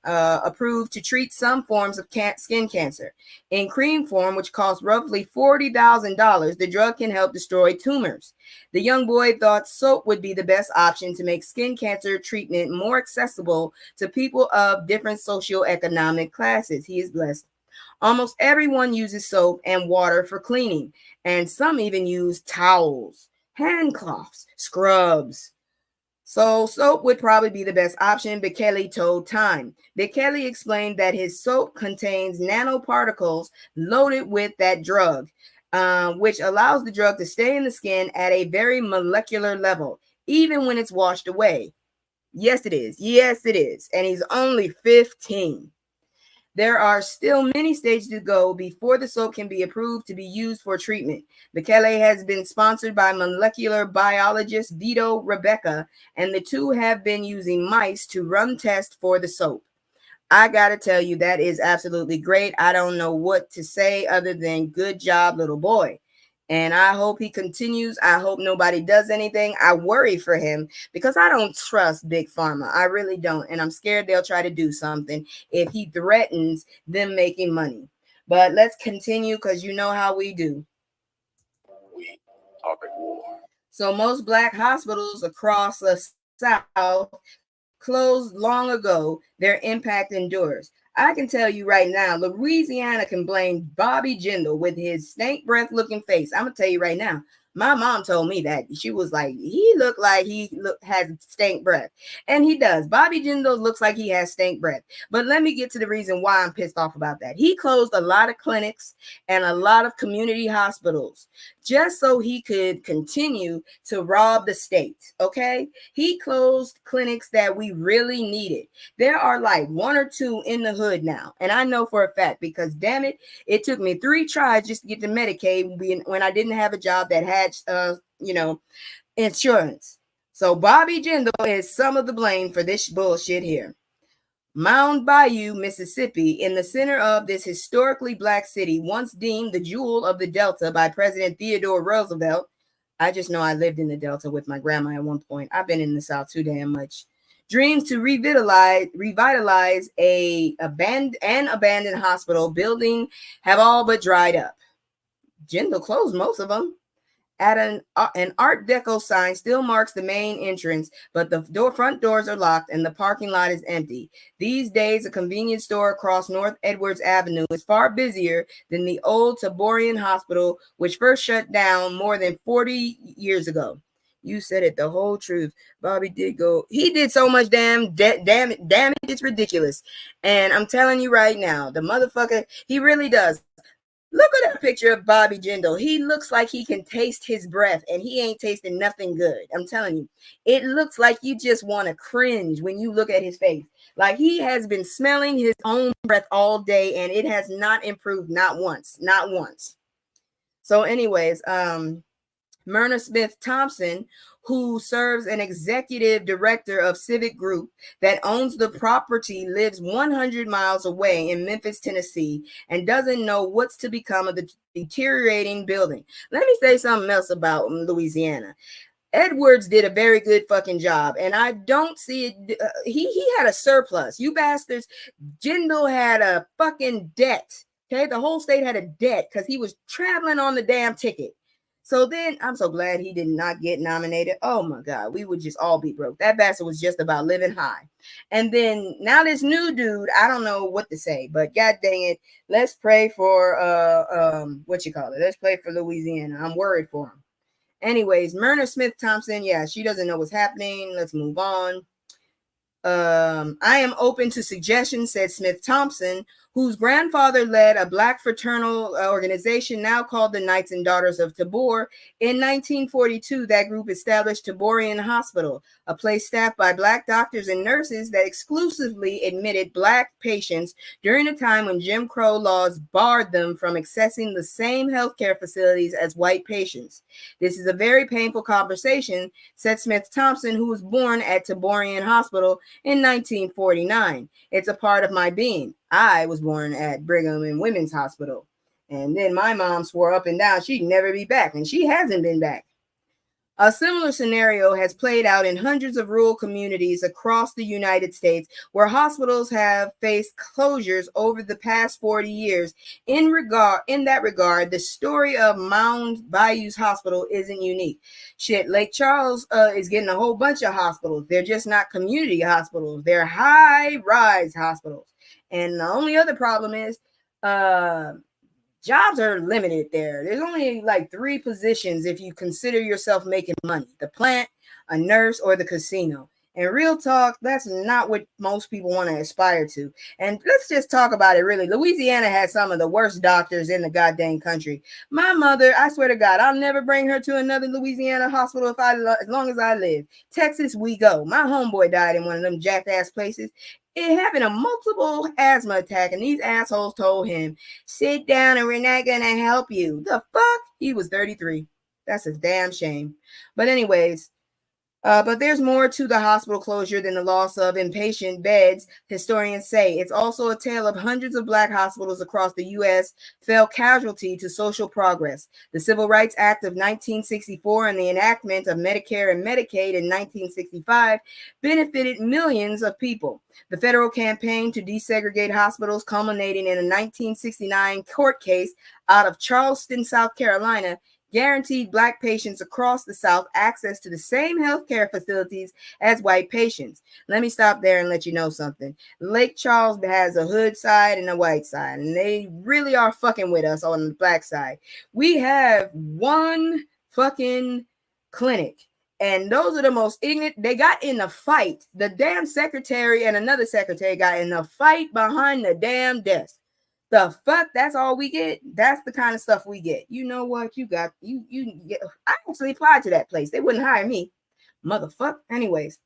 approved to treat some forms of skin cancer. In cream form, which costs roughly $40,000, the drug can help destroy tumors. The young boy thought soap would be the best option to make skin cancer treatment more accessible to people of different socioeconomic classes. He is blessed. Almost everyone uses soap and water for cleaning, and some even use towels, hand cloths, scrubs. So soap would probably be the best option, Bekele told Time. Bekele explained that his soap contains nanoparticles loaded with that drug, which allows the drug to stay in the skin at a very molecular level, even when it's washed away. Yes, it is. Yes, it is. And he's only 15. There are still many stages to go before the soap can be approved to be used for treatment. Bekele has been sponsored by molecular biologist Vito Rebecca, and the two have been using mice to run tests for the soap. I gotta tell you, that is absolutely great. I don't know what to say other than good job, little boy. And I hope he continues. I hope nobody does anything. I worry for him because I don't trust Big Pharma. I really don't. And I'm scared they'll try to do something if he threatens them making money. But let's continue because you know how we do. We are at war. So most Black hospitals across the South closed long ago. Their impact endures. I can tell you right now, Louisiana can blame Bobby Jindal with his snake breath looking face. I'm gonna tell you right now. My mom told me that. She was like, he looked like has stank breath. And he does. Bobby Jindal looks like he has stank breath. But let me get to the reason why I'm pissed off about that. He closed a lot of clinics and a lot of community hospitals just so he could continue to rob the state. Okay? He closed clinics that we really needed. There are like 1 or 2 in the hood now. And I know for a fact because, damn it, it took me 3 tries just to get the Medicaid when I didn't have a job that had, insurance. So Bobby Jindal is some of the blame for this bullshit here. Mound Bayou, Mississippi, in the center of this historically Black city, once deemed the jewel of the Delta by President Theodore Roosevelt. I just know I lived in the Delta with my grandma at one point. I've been in the South too damn much. Dreams to revitalize an abandoned hospital building have all but dried up. Jindal closed most of them. An Art Deco sign still marks the main entrance, but the front doors are locked and the parking lot is empty. These days, a convenience store across North Edwards Avenue is far busier than the old Taborian Hospital, which first shut down more than 40 years ago. You said it, the whole truth. Bobby did go. He did so much damage. It's ridiculous. And I'm telling you right now, the motherfucker, he really does. Look at that picture of Bobby Jindal. He looks like he can taste his breath, and he ain't tasting nothing good. I'm telling you, it looks like you just want to cringe when you look at his face. Like he has been smelling his own breath all day, and it has not improved, not once, not once. So, anyways, Myrna Smith Thompson, who serves an executive director of Civic Group that owns the property, lives 100 miles away in Memphis, Tennessee, and doesn't know what's to become of the deteriorating building. Let me say something else about Louisiana. Edwards did a very good fucking job, and I don't see it. He had a surplus. You bastards. Jindal had a fucking debt. Okay, the whole state had a debt because he was traveling on the damn ticket. So then I'm so glad he did not get nominated. Oh my God, we would just all be broke. That bastard was just about living high. And then now this new dude, I don't know what to say, but God dang it, let's pray for let's pray for Louisiana. I'm worried for him. Anyways, Myrna Smith Thompson, yeah, she doesn't know what's happening. Let's move on. I am open to suggestions, said Smith Thompson, whose grandfather led a Black fraternal organization now called the Knights and Daughters of Tabor. In 1942, that group established Taborian Hospital, a place staffed by Black doctors and nurses that exclusively admitted Black patients during a time when Jim Crow laws barred them from accessing the same healthcare facilities as white patients. This is a very painful conversation, said Smith Thompson, who was born at Taborian Hospital in 1949. It's a part of my being. I was born at Brigham and Women's Hospital. And then my mom swore up and down she'd never be back, and she hasn't been back. A similar scenario has played out in hundreds of rural communities across the United States where hospitals have faced closures over the past 40 years. In that regard, the story of Mound Bayou's hospital isn't unique. Shit, Lake Charles is getting a whole bunch of hospitals. They're just not community hospitals. They're high-rise hospitals. And the only other problem is jobs are limited there. There's only like 3 positions if you consider yourself making money: the plant, a nurse, or the casino. And real talk, that's not what most people want to aspire to. And let's just talk about it really. Louisiana has some of the worst doctors in the goddamn country. My mother, I swear to God, I'll never bring her to another Louisiana hospital as long as I live. Texas, we go. My homeboy died in one of them jackass places. It having a multiple asthma attack, and these assholes told him, sit down and we're not going to help you. The fuck? He was 33. That's a damn shame. But anyways, but there's more to the hospital closure than the loss of inpatient beds, historians say. It's also a tale of hundreds of Black hospitals across the U.S. fell casualty to social progress. The Civil Rights Act of 1964 and the enactment of Medicare and Medicaid in 1965 benefited millions of people. The federal campaign to desegregate hospitals, culminating in a 1969 court case out of Charleston, South Carolina, guaranteed Black patients across the South access to the same healthcare facilities as white patients. Let me stop there and let you know something. Lake Charles has a hood side and a white side, and they really are fucking with us on the Black side. We have one fucking clinic, and those are the most ignorant. They got in a fight. The damn secretary and another secretary got in a fight behind the damn desk. The fuck? That's all we get? That's the kind of stuff we get. You know what? You get. I actually applied to that place. They wouldn't hire me. Motherfucker. Anyways,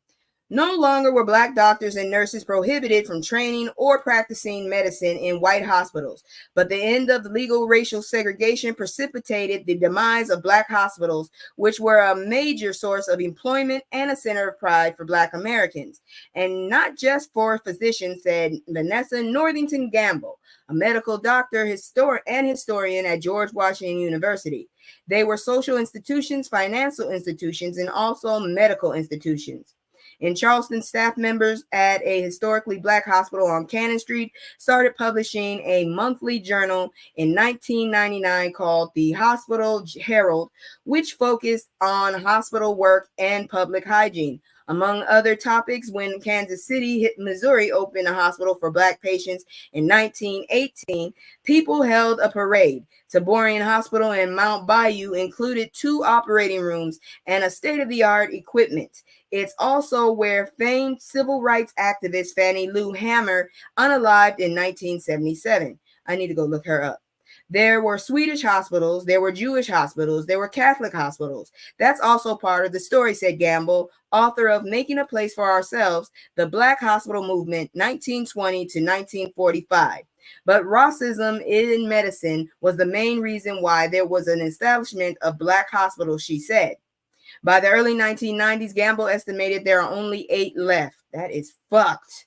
no longer were Black doctors and nurses prohibited from training or practicing medicine in white hospitals, but the end of the legal racial segregation precipitated the demise of Black hospitals, which were a major source of employment and a center of pride for Black Americans, and not just for physicians, said Vanessa Northington Gamble, a medical doctor, historian at George Washington University. They were social institutions, financial institutions, and also medical institutions. In Charleston, staff members at a historically black hospital on Cannon Street started publishing a monthly journal in 1999 called the Hospital Herald, which focused on hospital work and public hygiene. Among other topics, when Kansas City, Missouri opened a hospital for black patients in 1918, people held a parade. Taborian Hospital in Mount Bayou included 2 operating rooms and a state-of-the-art equipment. It's also where famed civil rights activist Fannie Lou Hamer unalived in 1977. I need to go look her up. There were Swedish hospitals, there were Jewish hospitals, there were Catholic hospitals. That's also part of the story, said Gamble, author of Making a Place for Ourselves, the Black Hospital Movement, 1920 to 1945. But racism in medicine was the main reason why there was an establishment of black hospitals, she said. By the early 1990s, Gamble estimated there are only 8 left. That is fucked.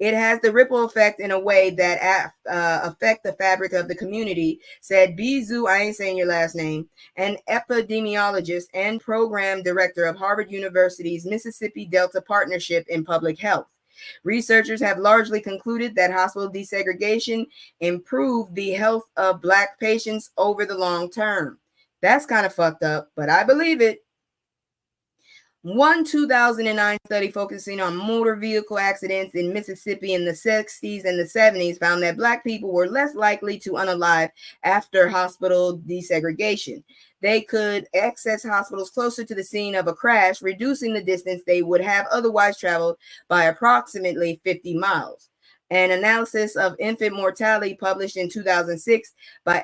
It has the ripple effect in a way that affect the fabric of the community, said Bizu, I ain't saying your last name, an epidemiologist and program director of Harvard University's Mississippi Delta Partnership in Public Health. Researchers have largely concluded that hospital desegregation improved the health of black patients over the long term. That's kind of fucked up, but I believe it. One 2009 study focusing on motor vehicle accidents in Mississippi in the 60s and the 70s found that black people were less likely to unalive after hospital desegregation. They could access hospitals closer to the scene of a crash, reducing the distance they would have otherwise traveled by approximately 50 miles. An analysis of infant mortality published in 2006 by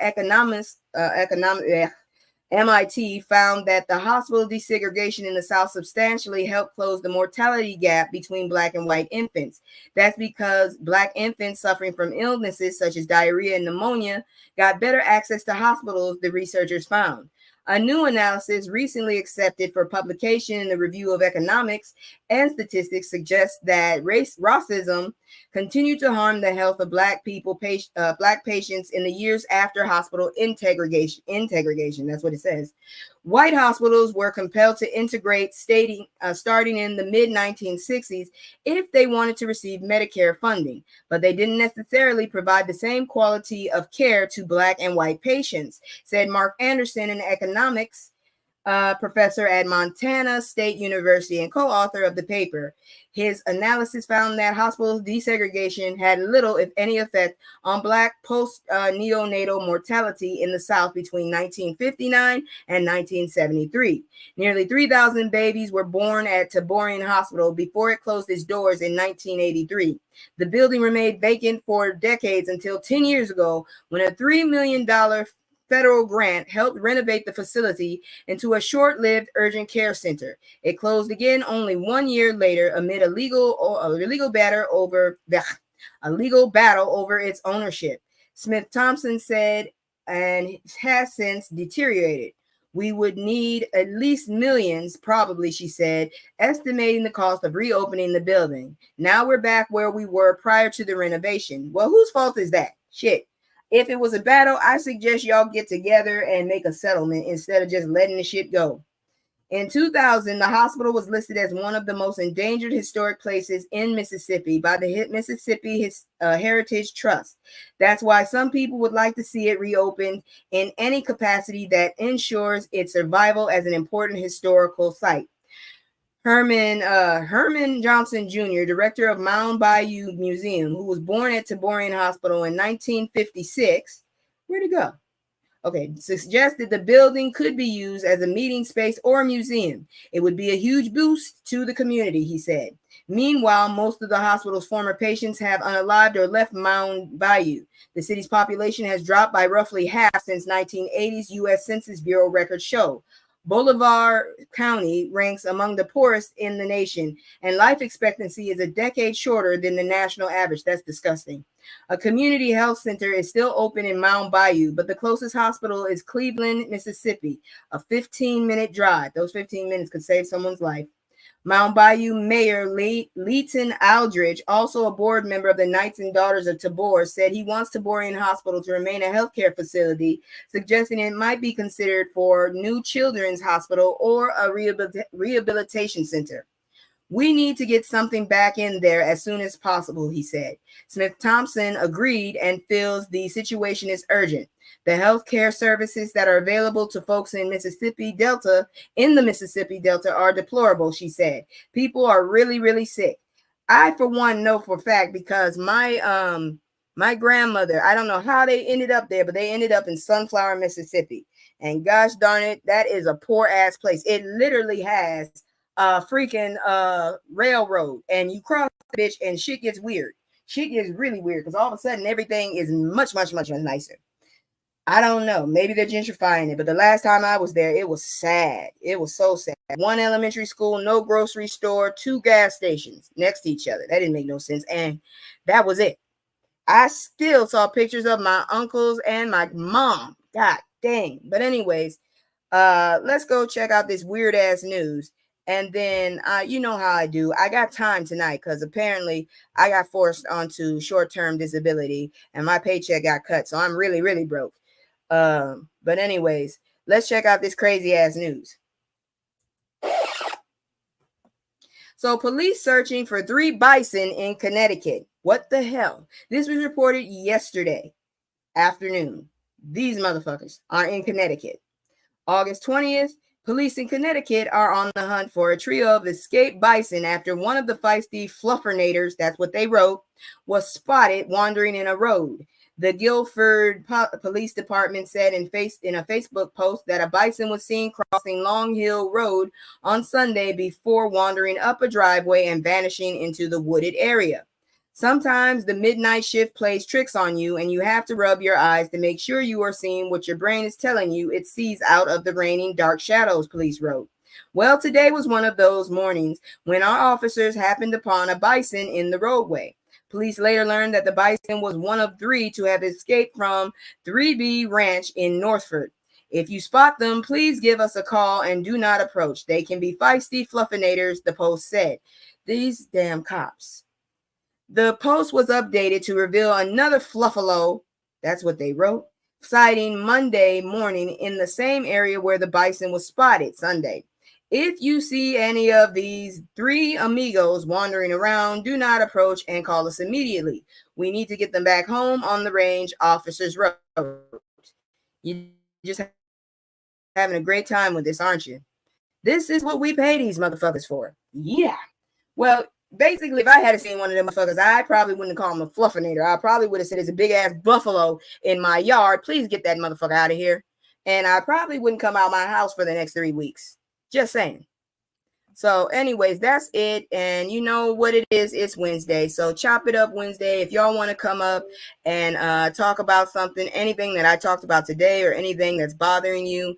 MIT found that the hospital desegregation in the South substantially helped close the mortality gap between black and white infants. That's because black infants suffering from illnesses such as diarrhea and pneumonia got better access to hospitals, the researchers found. A new analysis recently accepted for publication in the Review of Economics and Statistics suggests that racism continued to harm the health of black patients in the years after hospital integration. That's what it says. White hospitals were compelled to integrate starting in the mid-1960s if they wanted to receive Medicare funding, but they didn't necessarily provide the same quality of care to black and white patients, said Mark Anderson, an economics professor at Montana State University and co-author of the paper. His analysis found that hospital desegregation had little, if any, effect on black post-neonatal mortality in the South between 1959 and 1973. Nearly 3,000 babies were born at Taborian Hospital before it closed its doors in 1983. The building remained vacant for decades until 10 years ago when a $3 million federal grant helped renovate the facility into a short-lived urgent care center. It closed again only 1 year later amid a legal battle over its ownership. Smith Thompson said, and has since deteriorated. We would need at least millions, probably, she said, estimating the cost of reopening the building. Now we're back where we were prior to the renovation. Well, whose fault is that? Shit. If it was a battle, I suggest y'all get together and make a settlement instead of just letting the shit go. In 2000, the hospital was listed as one of the most endangered historic places in Mississippi by the Mississippi Heritage Trust. That's why some people would like to see it reopened in any capacity that ensures its survival as an important historical site. Herman Johnson Jr., director of Mound Bayou Museum, who was born at Taborian Hospital in 1956, where'd he go? Okay, suggested the building could be used as a meeting space or a museum. It would be a huge boost to the community, he said. Meanwhile, most of the hospital's former patients have unalived or left Mound Bayou. The city's population has dropped by roughly half since 1980's U.S. Census Bureau records show. Bolivar County ranks among the poorest in the nation, and life expectancy is a decade shorter than the national average. That's disgusting. A community health center is still open in Mound Bayou, but the closest hospital is Cleveland, Mississippi, a 15-minute drive. Those 15 minutes could save someone's life. Mound Bayou Mayor Leighton Aldridge, also a board member of the Knights and Daughters of Tabor, said he wants Taborian Hospital to remain a healthcare facility, suggesting it might be considered for new children's hospital or a rehabilitation center. We need to get something back in there as soon as possible, he said. Smith Thompson agreed and feels the situation is urgent. The healthcare services that are available to folks in the Mississippi Delta are deplorable, she said. People are really, really sick. I, for one, know for a fact because my grandmother, I don't know how they ended up there, but they ended up in Sunflower, Mississippi. And gosh darn it, that is a poor ass place. It literally has a freaking railroad, and you cross the bitch and shit gets weird. Shit gets really weird because all of a sudden everything is much, much, much nicer. I don't know. Maybe they're gentrifying it, but the last time I was there, it was sad. It was so sad. One elementary school, no grocery store, 2 gas stations next to each other. That didn't make no sense. And that was it. I still saw pictures of my uncles and my mom. God dang. But anyways, let's go check out this weird ass news. And then you know how I do. I got time tonight because apparently I got forced onto short-term disability and my paycheck got cut. So I'm really, really broke. But anyways, let's check out this crazy ass news. So police searching for 3 bison in Connecticut. What the hell? This was reported yesterday afternoon. These motherfuckers are in Connecticut. August 20th, police in Connecticut are on the hunt for a trio of escaped bison after one of the feisty fluffernators, that's what they wrote, was spotted wandering in a road. The Guilford Police Department said in a Facebook post that a bison was seen crossing Long Hill Road on Sunday before wandering up a driveway and vanishing into the wooded area. Sometimes the midnight shift plays tricks on you and you have to rub your eyes to make sure you are seeing what your brain is telling you it sees out of the raining dark shadows, police wrote. Well, today was one of those mornings when our officers happened upon a bison in the roadway. Police later learned that the bison was one of 3 to have escaped from 3B Ranch in Northford. If you spot them, please give us a call and do not approach. They can be feisty fluffinators, the post said. These damn cops. The post was updated to reveal another fluffalo, that's what they wrote, sighting Monday morning in the same area where the bison was spotted Sunday. If you see any of these 3 amigos wandering around, do not approach and call us immediately. We need to get them back home on the range, officers wrote. You just having a great time with this, aren't you? This is what we pay these motherfuckers for. Yeah. Well, basically, if I had seen one of them motherfuckers, I probably wouldn't call him a fluffinator. I probably would have said, "There's a big ass buffalo in my yard. Please get that motherfucker out of here." And I probably wouldn't come out my house for the next 3 weeks. Just saying. So anyways, that's it. And you know what it is. It's Wednesday. So chop it up Wednesday. If y'all want to come up and talk about something, anything that I talked about today or anything that's bothering you,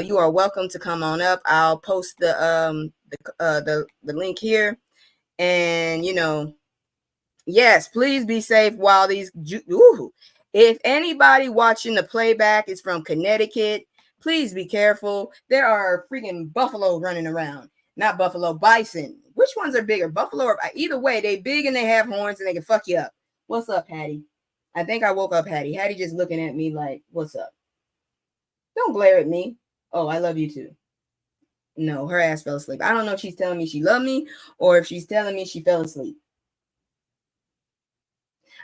you are welcome to come on up. I'll post the link here. And, you know, yes, please be safe while these, if anybody watching the playback is from Connecticut, please be careful. There are freaking buffalo running around. Not buffalo, bison. Which ones are bigger? Buffalo or either way, they big and they have horns and they can fuck you up. What's up, Hattie? I think I woke up Hattie. Hattie just looking at me like, what's up? Don't glare at me. Oh, I love you too. No, her ass fell asleep. I don't know if she's telling me she loved me or if she's telling me she fell asleep.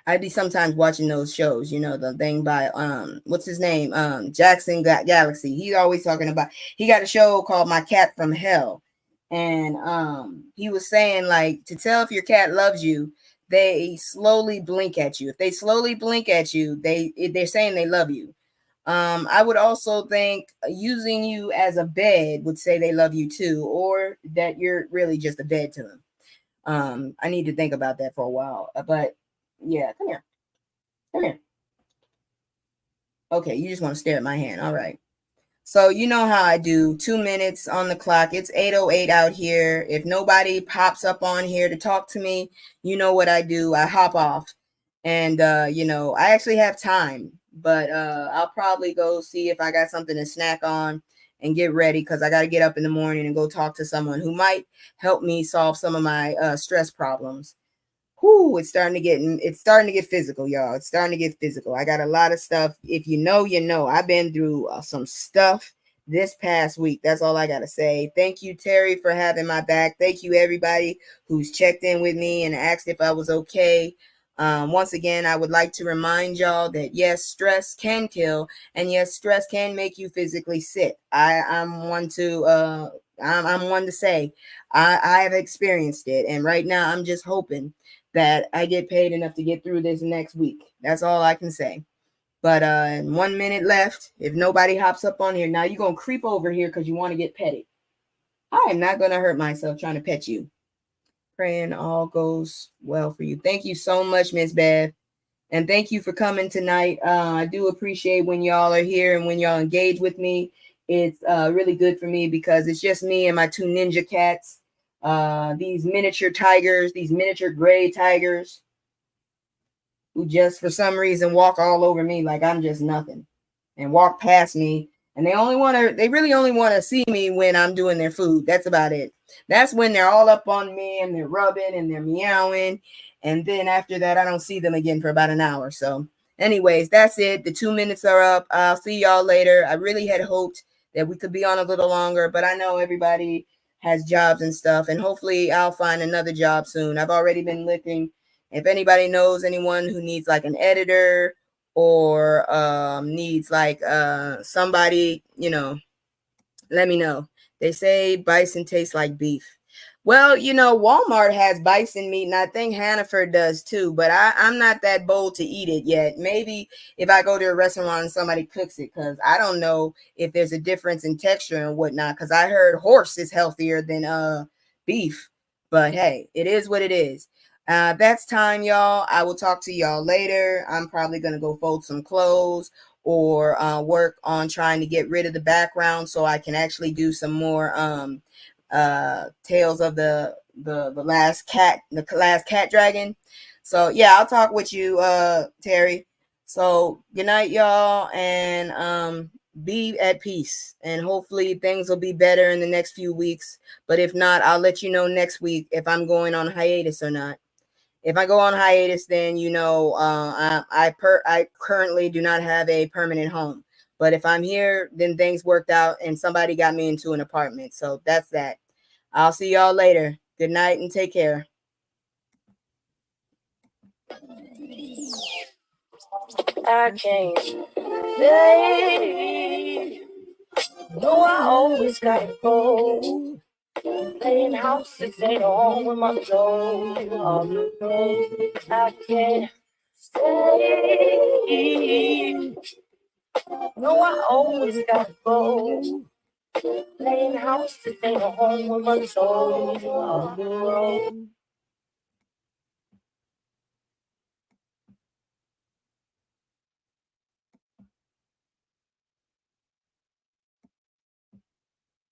I'd be sometimes watching those shows, you know, the thing by what's his name? Jackson Galaxy. He's always talking about, he got a show called My Cat from Hell. And he was saying, like, to tell if your cat loves you, they slowly blink at you. If they slowly blink at you, they're saying they love you. I would also think using you as a bed would say they love you too, or that you're really just a bed to them. I need to think about that for a while, but yeah, come here. Come here. Okay, you just want to stare at my hand. All right. So you know how I do. 2 minutes on the clock. It's 8:08 out here. If nobody pops up on here to talk to me, you know what I do. I hop off. And, you know, I actually have time. But I'll probably go see if I got something to snack on and get ready because I got to get up in the morning and go talk to someone who might help me solve some of my stress problems. Whoo, it's starting to get physical, y'all. It's starting to get physical. I got a lot of stuff. If you know, you know. I've been through some stuff this past week. That's all I got to say. Thank you, Terry, for having my back. Thank you, everybody who's checked in with me and asked if I was okay. Once again, I would like to remind y'all that yes, stress can kill, and yes, stress can make you physically sick. I'm one to say I have experienced it, and right now I'm just hoping that I get paid enough to get through this next week. That's all I can say. But 1 minute left. If nobody hops up on here, now you're going to creep over here because you want to get petted. I am not going to hurt myself trying to pet you. Praying all goes well for you. Thank you so much, Miss Bev. And thank you for coming tonight. I do appreciate when y'all are here and when y'all engage with me. It's really good for me because it's just me and my two ninja cats. These miniature tigers, these miniature gray tigers, who just for some reason walk all over me like I'm just nothing and walk past me. And they really only want to see me when I'm doing their food. That's about it. That's when they're all up on me and they're rubbing and they're meowing. And then after that, I don't see them again for about an hour. So anyways, that's it. The 2 minutes are up. I'll see y'all later. I really had hoped that we could be on a little longer, but I know everybody has jobs and stuff. And hopefully I'll find another job soon. I've already been looking. If anybody knows anyone who needs like an editor or needs like somebody, let me know. They say bison tastes like beef. Well, Walmart has bison meat, and I think Hannaford does too, but I'm not that bold to eat it yet. Maybe if I go to a restaurant and somebody cooks it, because I don't know if there's a difference in texture and whatnot, because I heard horse is healthier than beef. But hey, it is what it is. That's time, y'all. I will talk to y'all later. I'm probably going to go fold some clothes or work on trying to get rid of the background so I can actually do some more Tales of the last cat dragon. So yeah, I'll talk with you, Terry. So good night, y'all, and be at peace. And hopefully things will be better in the next few weeks. But if not, I'll let you know next week if I'm going on hiatus or not. If I go on hiatus, then I currently do not have a permanent home. But if I'm here, then things worked out and somebody got me into an apartment. So that's that. I'll see y'all later. Good night and take care. I can't stay. No, I always gotta go. Playing houses ain't all with my soul. I can't stay. No, I always gotta go. Playing houses ain't a home with my soul.